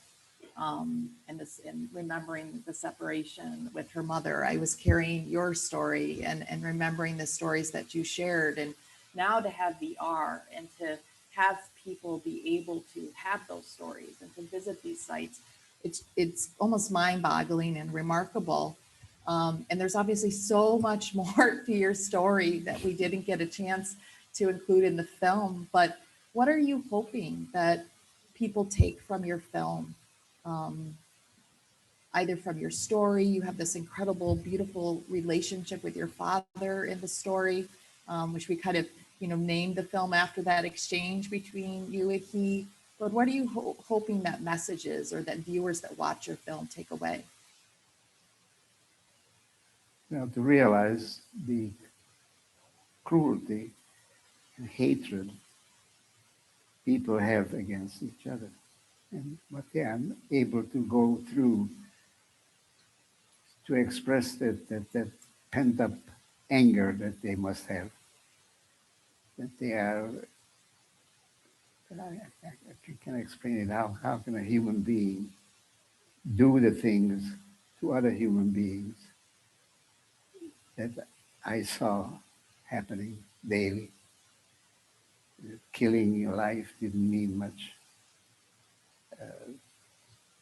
and remembering the separation with her mother. I was carrying your story and remembering the stories that you shared. And now to have VR and to have people be able to have those stories and to visit these sites, it's almost mind-boggling and remarkable. And there's obviously so much more to your story that we didn't get a chance to include in the film. But what are you hoping that people take from your film? Either from your story, you have this incredible, beautiful relationship with your father in the story, which we kind of, named the film after that exchange between you and he. But what are you hoping that message is, or that viewers that watch your film take away? To realize the cruelty and hatred people have against each other, and what they are able to go through to express that pent-up anger that they must have, that they are, I can't explain it. How can a human being do the things to other human beings that I saw happening daily? Killing your life didn't mean much.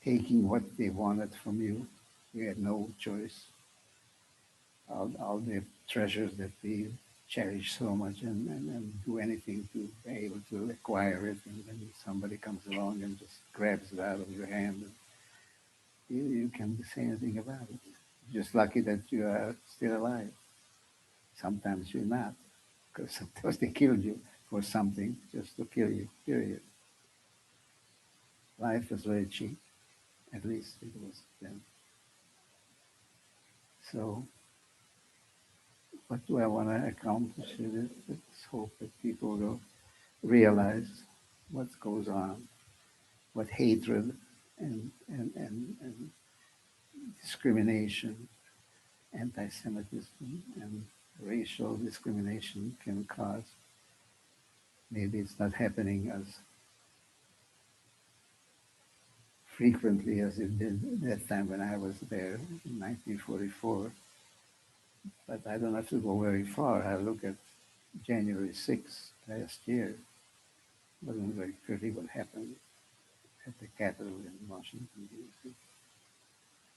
Taking what they wanted from you, you had no choice. All the treasures that we cherish so much and do anything to be able to acquire it, and then somebody comes along and just grabs it out of your hand and you can't say anything about it. Just lucky that you are still alive. Sometimes you're not, because sometimes they killed you for something just to kill you, period. Life was very cheap, at least it was then. So what do I want to accomplish with it? Let's hope that people will realize what goes on, what hatred and discrimination, anti-Semitism, and racial discrimination can cause. Maybe it's not happening as frequently as it did that time when I was there in 1944. But I don't have to go very far. I look at January 6th last year. It wasn't very pretty what happened at the Capitol in Washington, D.C.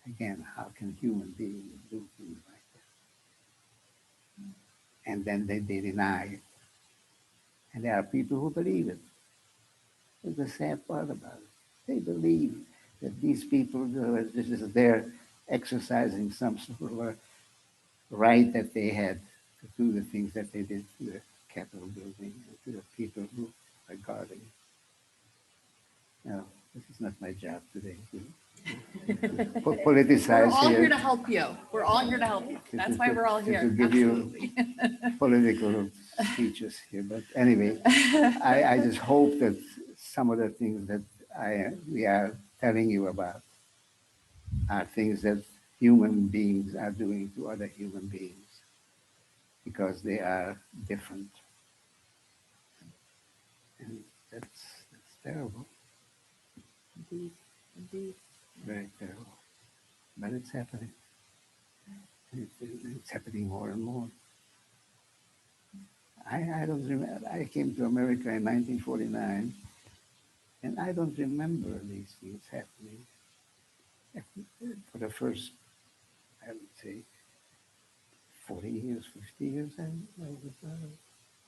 Again, how can human beings do things like that? And then they deny it. And there are people who believe it. That's the sad part about it. They believe that these people, this is their exercising some sort of a right that they had to do the things that they did to the Capitol building and to the people who are guarding it. No, this is not my job today to politicize We're all here here. to help you. We're all here to help you. That's why we're all here. To give you Absolutely. political speeches here. But anyway, I just hope that some of the things that we are telling you about are things that human beings are doing to other human beings because they are different. And that's terrible. Indeed, indeed. Very terrible. But it's happening. It's happening more and more. I don't remember. I came to America in 1949, and I don't remember these things happening. For the first, I would say, 40 years, 50 years, I was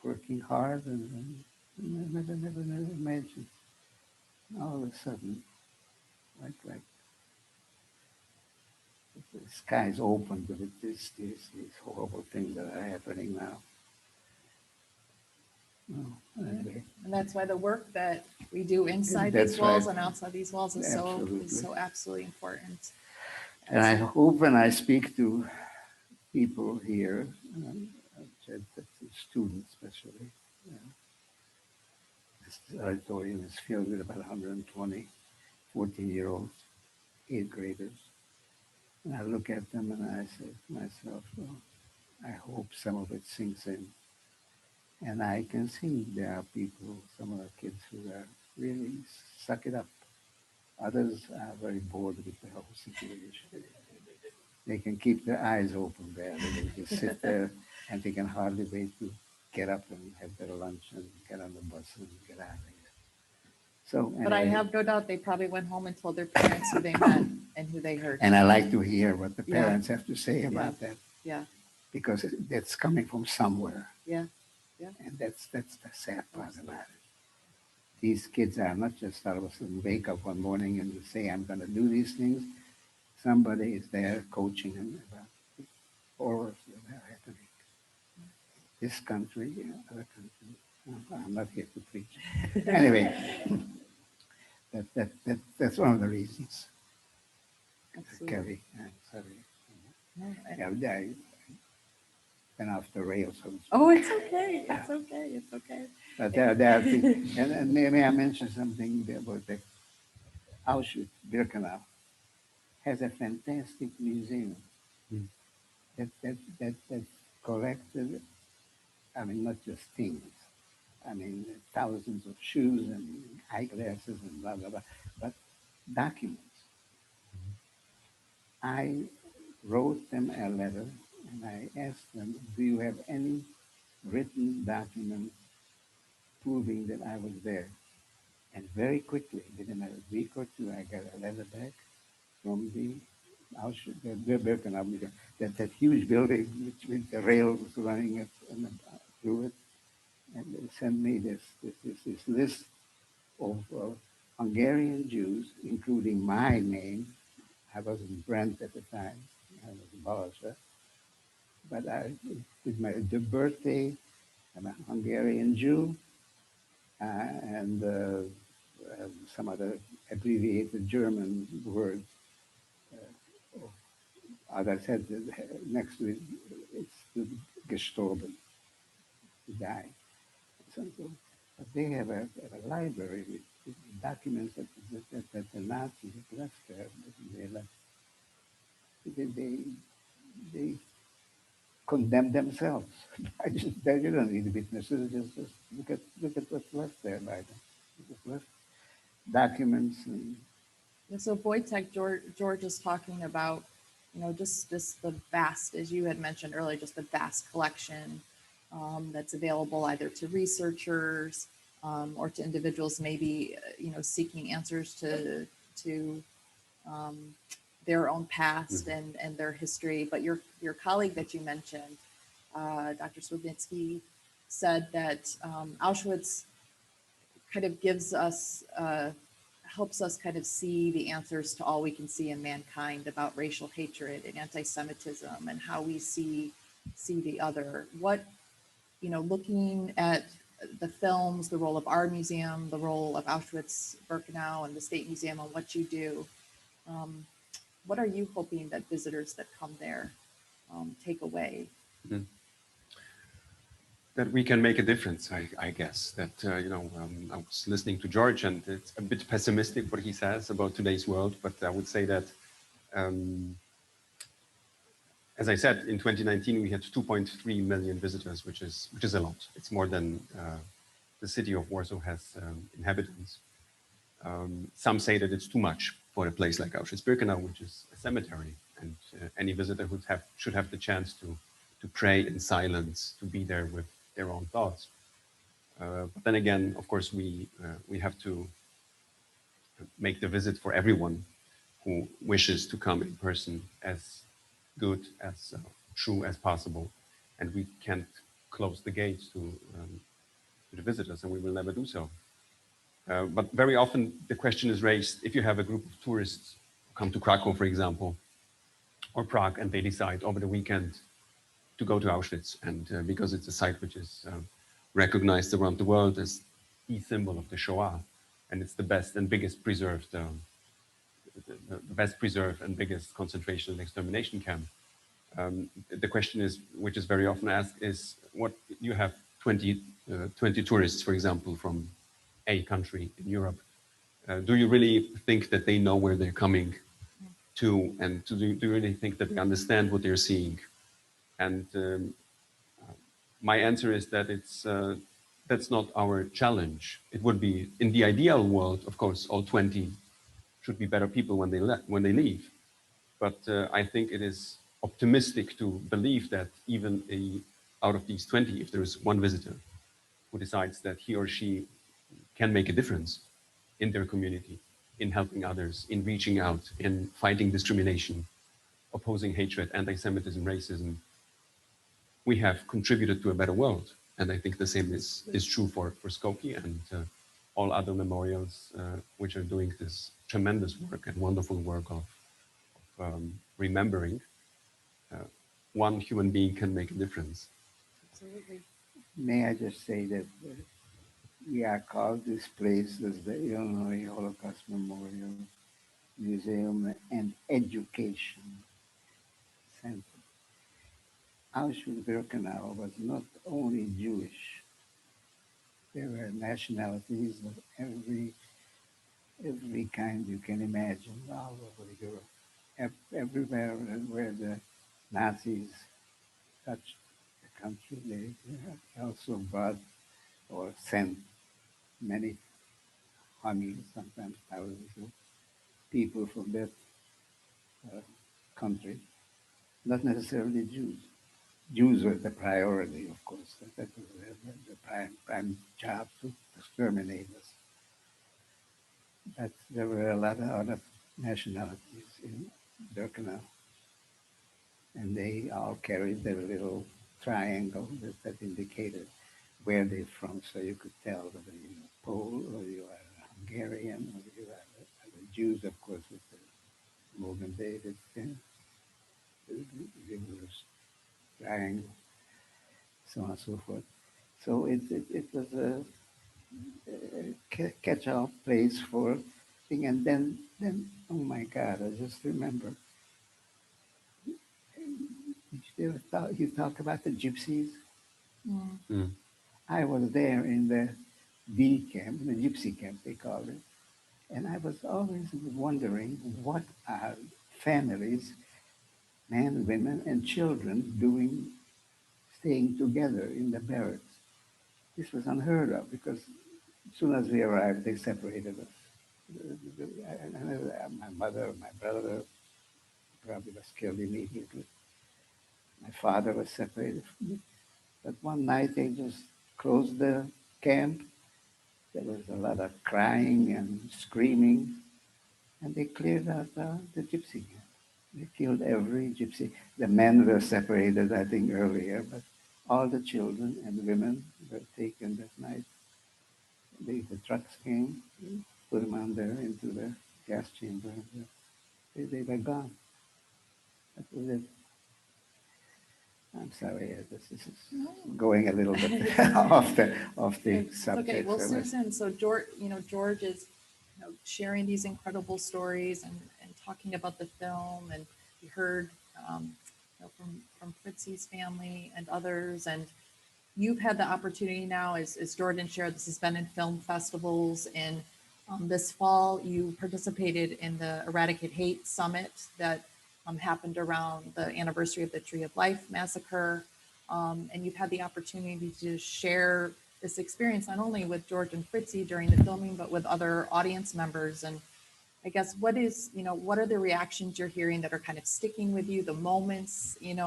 working hard and never imagined. All of a sudden, like the skies opened with these horrible things that are happening now. Oh, anyway. And that's why the work that we do inside That's these walls right. and outside these walls is so absolutely important. And I hope when I speak to people here, to students especially, this auditorium is filled with about 120 14-year-olds, 8th graders. And I look at them and I say to myself, well, I hope some of it sinks in. And I can see there are people, some of the kids who are really suck it up. Others are very bored with the whole situation. They can keep their eyes open there. They can just sit there and they can hardly wait to get up and have their lunch and get on the bus and get out of here. So, But I have no doubt they probably went home and told their parents who they met and who they heard. And I like to hear what the Yeah. parents have to say about that. Yeah, Because that's coming from somewhere. yeah, yeah. And that's the sad part about it. These kids are not just all of a sudden wake up one morning and say, I'm going to do these things. Somebody is there coaching them about the horrors that are happening. This country, other countries. I'm not here to preach. Anyway, that's one of the reasons. Absolutely. Kelley, I'm sorry. No, Yeah, I went off the rails. Oh, it's okay. It's okay. It's okay. But there are things, and may I mention something about the Auschwitz-Birkenau has a fantastic museum that collected, I mean, not just things, I mean, thousands of shoes and eyeglasses and blah, blah, blah, but documents. I wrote them a letter and I asked them, do you have any written document proving that I was there? And very quickly, within a week or two, I got a letter back from the Birkenham Museum, that huge building with the rails running through it. And they sent me this list of Hungarian Jews, including my name, I was in Brent at the time. I was in Bologna. But with my the birthday, I'm a Hungarian Jew, and some other abbreviated German words. As I said, next to it, it's the gestorben, to die. So, but they have a library with documents that the Nazis left there. They condemn themselves. They don't need witnesses. Just look at what's left there by them. What's left, documents and. So Wojciech, George is talking about, just the vast, as you had mentioned earlier, just the vast collection that's available either to researchers or to individuals maybe, seeking answers to their own past and their history. But your colleague that you mentioned, Dr. Soczewica, said that Auschwitz kind of gives us, helps us kind of see the answers to all we can see in mankind about racial hatred and anti-Semitism and how we see the other. What, looking at the films, the role of our museum, the role of Auschwitz-Birkenau and the State Museum and what you do, what are you hoping that visitors that come there take away? Mm-hmm. That we can make a difference, I guess. That, I was listening to George, and it's a bit pessimistic what he says about today's world, but I would say that, as I said, in 2019, we had 2.3 million visitors, which is a lot. It's more than the city of Warsaw has inhabitants. Some say that it's too much for a place like Auschwitz-Birkenau, which is a cemetery, and any visitor should have the chance to pray in silence, to be there with their own thoughts. But then again, of course, we have to make the visit for everyone who wishes to come in person as good, as true as possible. And we can't close the gates to the visitors, and we will never do so. But very often the question is raised, if you have a group of tourists who come to Krakow, for example, or Prague, and they decide over the weekend to go to Auschwitz, and because it's a site which is recognized around the world as the symbol of the Shoah, and it's the best and biggest preserved, the best preserved and biggest concentration and extermination camp. The question is, which is very often asked, is what you have 20 tourists, for example, from a country in Europe. Do you really think that they know where they're coming to, and do you really think that they understand what they're seeing? And my answer is that that's not our challenge. It would be, in the ideal world, of course, all 20 should be better people when they leave. But I think it is optimistic to believe that even out of these 20, if there is one visitor who decides that he or she can make a difference in their community, in helping others, in reaching out, in fighting discrimination, opposing hatred, anti-Semitism, racism, we have contributed to a better world. And I think the same is true for Skokie and all other memorials which are doing this tremendous work and wonderful work of remembering. One human being can make a difference. Absolutely. May I just say that we are called this place as the Illinois Holocaust Memorial Museum and Education Center. Auschwitz-Birkenau was not only Jewish. There were nationalities of every kind you can imagine all over Europe. Everywhere where the Nazis touched the country, they also brought or sent many hundreds, sometimes thousands of people from that country, not necessarily Jews. Jews were the priority, of course. That was the prime job to exterminate us. But there were a lot of other nationalities in Birkenau, and they all carried their little triangle that indicated where they're from, so you could tell whether you're Pole or you are Hungarian or you are the Jews, of course, with the Mogambic so forth. So it was a catch-all place for thing. And then, oh my God, I just remember. You talk about the gypsies? Mm. I was there in the D camp, the gypsy camp, they call it. And I was always wondering what are families, men, women, and children doing, staying together in the barracks. This was unheard of because as soon as we arrived, they separated us. My mother, my brother probably was killed immediately. My father was separated from me. But one night they just closed the camp. There was a lot of crying and screaming, and they cleared out the gypsy camp. They killed every gypsy. The men were separated, I think, earlier, but all the children and women were taken that night. The trucks came, put them on there into the gas chamber. And they were gone. That was it. I'm sorry, this is going a little bit off the It's subject. okay. Well, So Susan, so George is, sharing these incredible stories and talking about the film, and we heard, from Fritzy's family and others, and you've had the opportunity now, as Jordan shared, this has been in film festivals, and this fall you participated in the Eradicate Hate Summit that happened around the anniversary of the Tree of Life massacre, and you've had the opportunity to share this experience not only with George and Fritzy during the filming, but with other audience members. And I guess what are the reactions you're hearing that are kind of sticking with you, the moments, in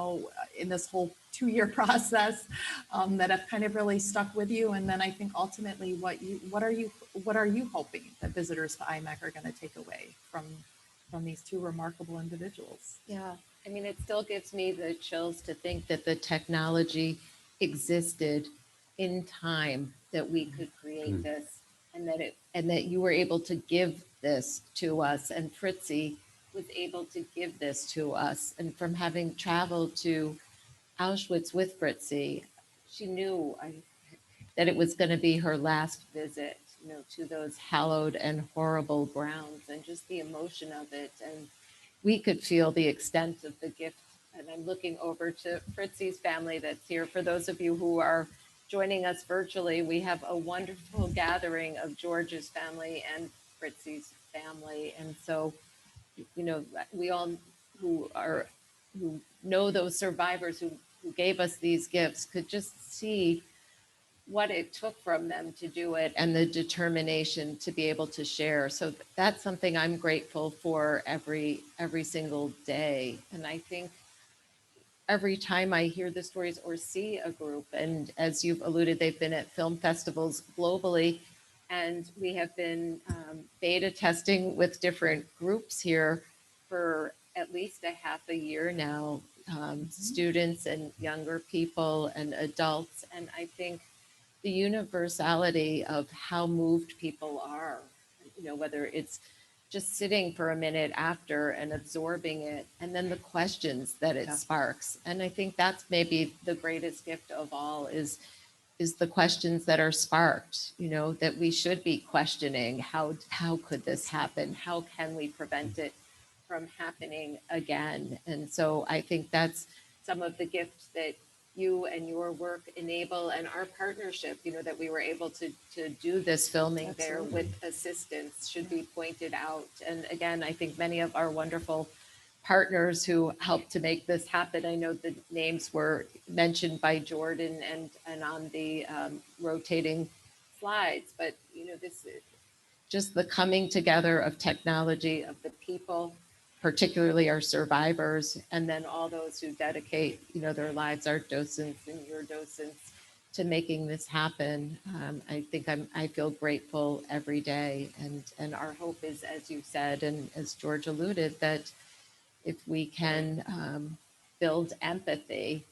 this whole 2-year process that have kind of really stuck with you? And then I think ultimately what are you hoping that visitors to IMAC are going to take away from these two remarkable individuals? Yeah, I mean, it still gives me the chills to think that the technology existed in time that we could create this, and that you were able to give this to us, and Fritzy was able to give this to us. And from having traveled to Auschwitz with Fritzy, she knew that it was going to be her last visit, to those hallowed and horrible grounds, and just the emotion of it. And we could feel the extent of the gift. And I'm looking over to Fritzy's family that's here. For those of you who are joining us virtually, we have a wonderful gathering of George's family and Fritzy's family. And so, we all who know those survivors who gave us these gifts could just see what it took from them to do it, and the determination to be able to share. So that's something I'm grateful for every single day. And I think every time I hear the stories or see a group, and as you've alluded, they've been at film festivals globally, and we have been beta testing with different groups here for at least a half a year now, students and younger people and adults. And I think the universality of how moved people are, whether it's just sitting for a minute after and absorbing it, and then the questions that it sparks. And I think that's maybe the greatest gift of all is the questions that are sparked, that we should be questioning. How could this happen? How can we prevent it from happening again? And so I think that's some of the gifts that you and your work enable, and our partnership, that we were able to do this filming there with assistance should be pointed out. And again, I think many of our wonderful partners who helped to make this happen, I know the names were mentioned by Jordan and on the rotating slides, but this is just the coming together of technology, of the people, particularly our survivors, and then all those who dedicate, their lives, our docents and your docents, to making this happen. I think I feel grateful every day, and our hope is, as you said, and as George alluded, that if we can build empathy,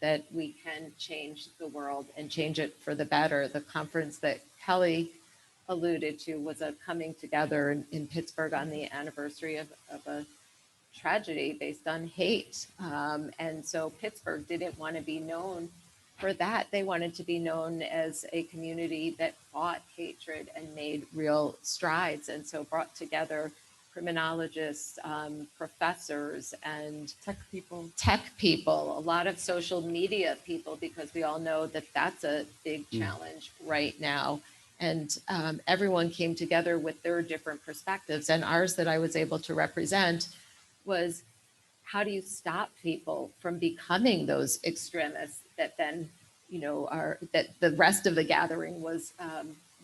that we can change the world and change it for the better. The conference that Kelley alluded to was a coming together in Pittsburgh on the anniversary of a tragedy based on hate. And so Pittsburgh didn't want to be known for that, they wanted to be known as a community that fought hatred and made real strides. And so brought together criminologists, professors, and tech people, a lot of social media people, because we all know that that's a big challenge right now. And everyone came together with their different perspectives. And ours that I was able to represent was, how do you stop people from becoming those extremists that then, that the rest of the gathering was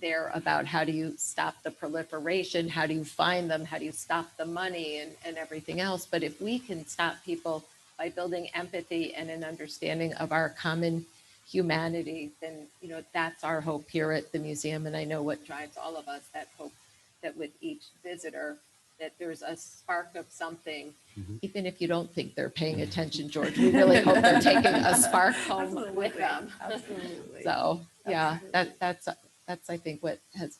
there about? How do you stop the proliferation? How do you find them? How do you stop the money and everything else? But if we can stop people by building empathy and an understanding of our common humanity, then, that's our hope here at the museum. And I know what drives all of us, that hope that with each visitor, that there's a spark of something, even if you don't think they're paying attention, George. We really hope they're taking a spark home with them. Absolutely. So yeah, that's I think what has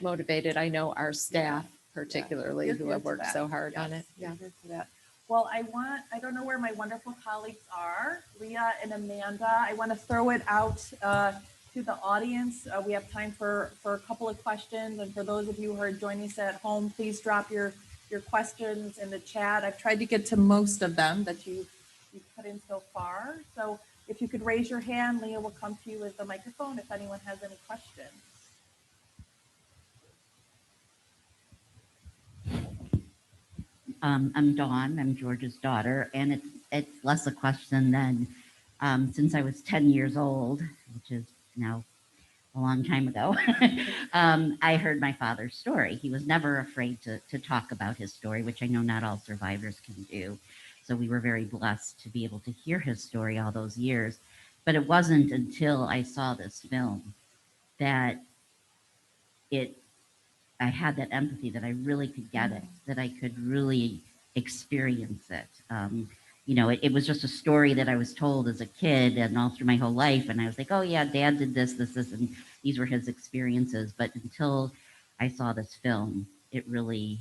motivated, I know, our staff particularly, who have worked so hard on it. Yeah. Well, I don't know where my wonderful colleagues are, Leah and Amanda. I want to throw it out to the audience. We have time for a couple of questions. And for those of you who are joining us at home, please drop your questions in the chat. I've tried to get to most of them that you've put in so far. So if you could raise your hand, Leah will come to you with the microphone if anyone has any questions. I'm Dawn, I'm George's daughter, and it's less a question than since I was 10 years old, which is now a long time ago, I heard my father's story. He was never afraid to talk about his story, which I know not all survivors can do. So we were very blessed to be able to hear his story all those years. But it wasn't until I saw this film that I had that empathy, that I really could get it, that I could really experience it. It was just a story that I was told as a kid and all through my whole life. And I was like, oh yeah, Dad did this, and these were his experiences. But until I saw this film, it really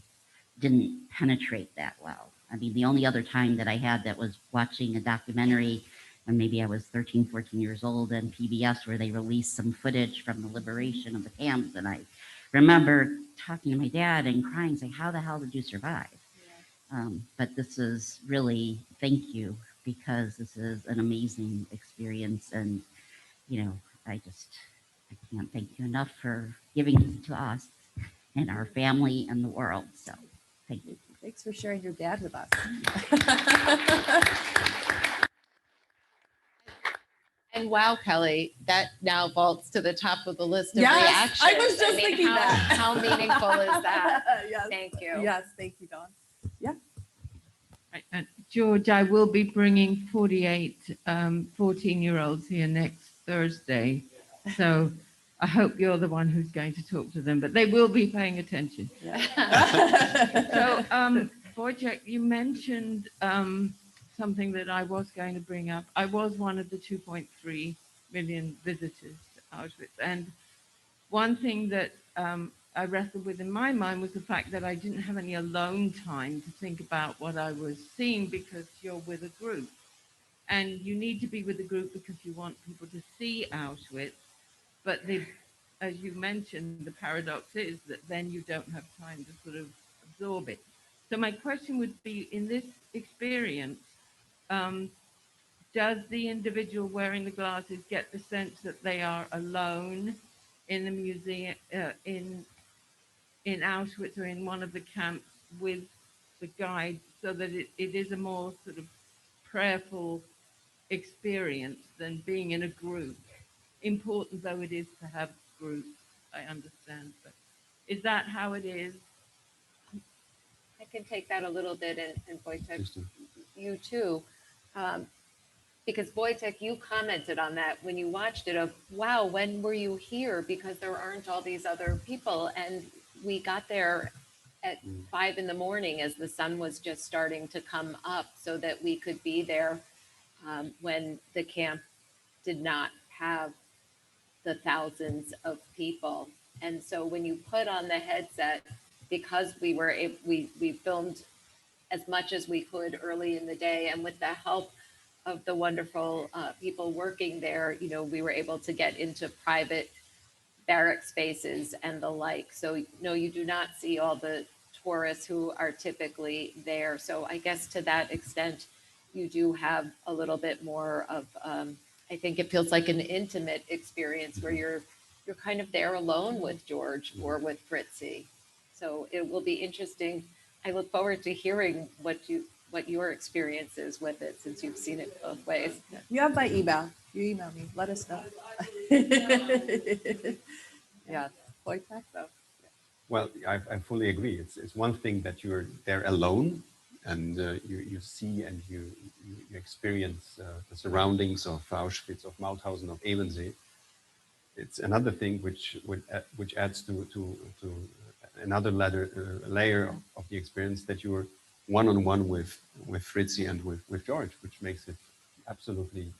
didn't penetrate that well. I mean, the only other time that I had that was watching a documentary when maybe I was 13, 14 years old on PBS, where they released some footage from the liberation of the camps. And I remember talking to my dad and crying, saying, how the hell did you survive? But this is really, thank you, because this is an amazing experience. And, I can't thank you enough for giving it to us and our family and the world. So thank you. Thanks for sharing your dad with us. And wow, Kelley, that now vaults to the top of the list of Yes, reactions. I was just thinking how, that. How meaningful is that? Yes. Thank you. Yes, thank you, Dawn. Yeah. George, I will be bringing 48 14-year-olds here next Thursday. So I hope you're the one who's going to talk to them, but they will be paying attention. Yeah. So, Wojciech, you mentioned something that I was going to bring up. I was one of the 2.3 million visitors to Auschwitz. And one thing that I wrestled with in my mind was the fact that I didn't have any alone time to think about what I was seeing, because you're with a group. And you need to be with a group because you want people to see Auschwitz. But as you mentioned, the paradox is that then you don't have time to sort of absorb it. So my question would be, in this experience, does the individual wearing the glasses get the sense that they are alone in the museum, in Auschwitz or in one of the camps with the guide, so that it is a more sort of prayerful experience than being in a group? Important though it is to have groups, I understand, but is that how it is? I can take that a little bit, and Wojciech, you too. Because Wojciech, you commented on that when you watched it of, wow, when were you here? Because there aren't all these other people. And we got there at 5 a.m. as the sun was just starting to come up, so that we could be there when the camp did not have the thousands of people. And so when you put on the headset, because we filmed as much as we could early in the day, and with the help of the wonderful people working there, you know, we were able to get into private barrack spaces and the like. So no, you do not see all the tourists who are typically there. So I guess to that extent, you do have a little bit more of, I think it feels like an intimate experience where you're kind of there alone with George or with Fritzi. So it will be interesting. I look forward to hearing what your experience is with it, since you've seen it both ways. You have my email. You email me. Let us know. Yeah. Wojciech, though. Well, I fully agree. It's one thing that you're there alone and you see and you experience the surroundings of Auschwitz, of Mauthausen, of Ebensee. It's another thing which adds to another layer of the experience, that you're one-on-one with Fritzi and with George, which makes it absolutely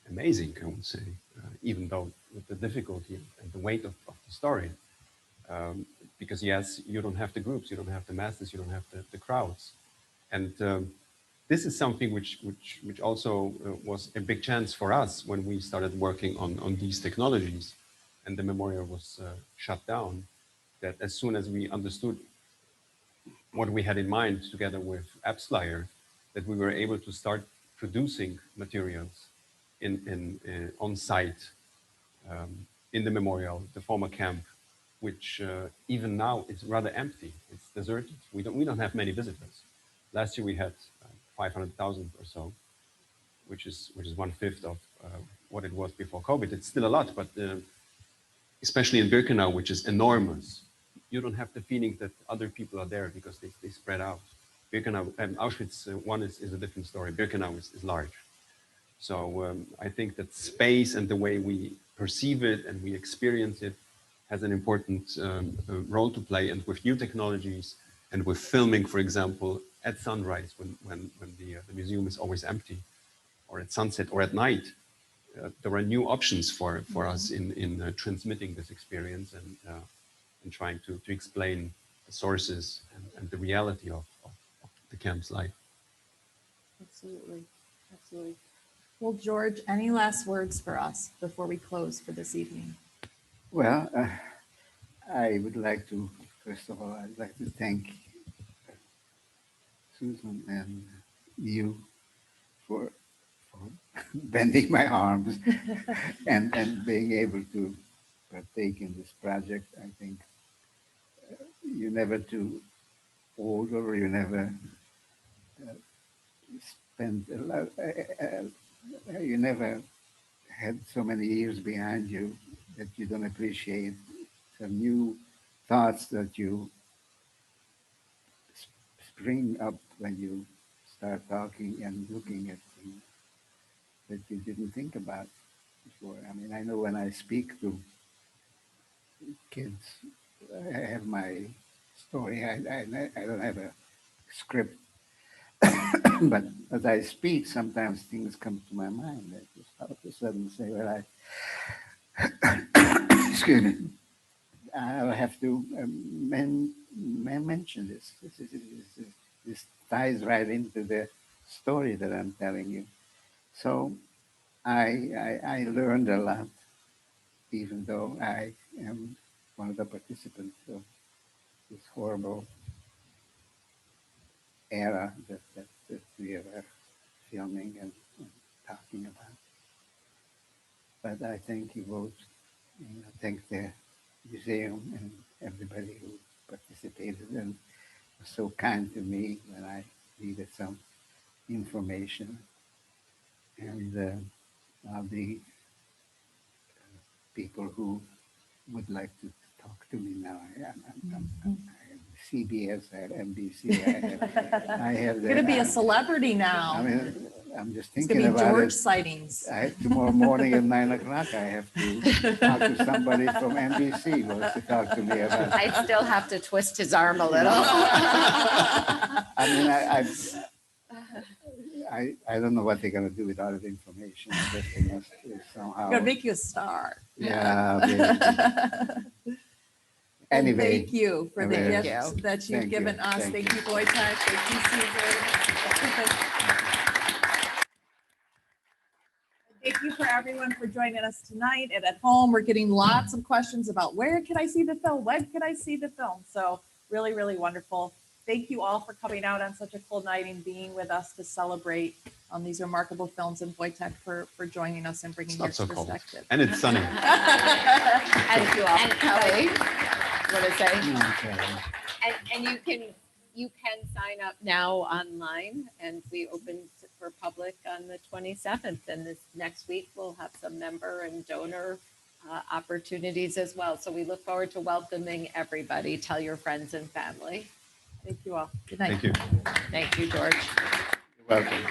amazing, I would say, even though with the difficulty and the weight of the story. Because yes, you don't have the groups, you don't have the masses, you don't have the crowds. And this is something which also was a big chance for us when we started working on these technologies and the memorial was shut down, that as soon as we understood what we had in mind together with AppsFlyer, that we were able to start producing materials on site in the memorial, the former camp, which even now is rather empty. It's deserted. We don't have many visitors. Last year we had 500,000 or so, which is 1/5 of what it was before COVID. It's still a lot, but especially in Birkenau, which is enormous, you don't have the feeling that other people are there because they spread out. Birkenau and Auschwitz one is a different story. Birkenau is large. So I think that space and the way we perceive it and we experience it has an important role to play. And with new technologies and with filming, for example, at sunrise, when the museum is always empty, or at sunset or at night, there are new options for us in transmitting this experience and trying to explain the sources and the reality of the camp's life. Absolutely. Absolutely. Well, George, any last words for us before we close for this evening? Well, I would like to, first of all, I'd like to thank Susan and you for bending my arms and being able to partake in this project. I think you're never too old, or you never spend a lot, you never had so many years behind you that you don't appreciate some new thoughts that you spring up when you start talking and looking at things that you didn't think about before. I mean, I know when I speak to kids, I have my story. I don't have a script, but as I speak, sometimes things come to my mind. I just all of a sudden say, well, excuse me, I'll have to mention this. This ties right into the story that I'm telling you. So I learned a lot, even though I am one of the participants of this horrible era that we are filming and talking about. But I thank you both, and I thank the museum and everybody who participated and was so kind to me when I needed some information. And I'll be people who would like to talk to me now. I'm CBS, I have NBC, I have You're going to be a celebrity now. I mean, I'm just It's thinking going to be about George it. sightings. Tomorrow morning at 9 o'clock, I have to talk to somebody from NBC who wants to talk to me about it. I still have to twist his arm a little. I mean, I don't know what they're going to do with all the information. I guess they must somehow. Going to make you a star. Yeah. Anyway, Thank you for the Thank gifts that you've Thank you. given us. Thank Thank you, Wojciech. Thank you, Susan. Thank you for everyone for joining us tonight and at home. We're getting lots of questions about where can I see the film? When can I see the film? So really, really wonderful. Thank you all for coming out on such a cool night and being with us to celebrate these remarkable films, and Wojciech for joining us and bringing It's your not so cold. perspective. And it's sunny. Thank you all. And Kelley, what to say? Okay. And you can sign up now online, and we open for public on the 27th. And this next week we'll have some member and donor opportunities as well. So we look forward to welcoming everybody. Tell your friends and family. Thank you all. Good night. Thank you. Thank you, George. You're welcome.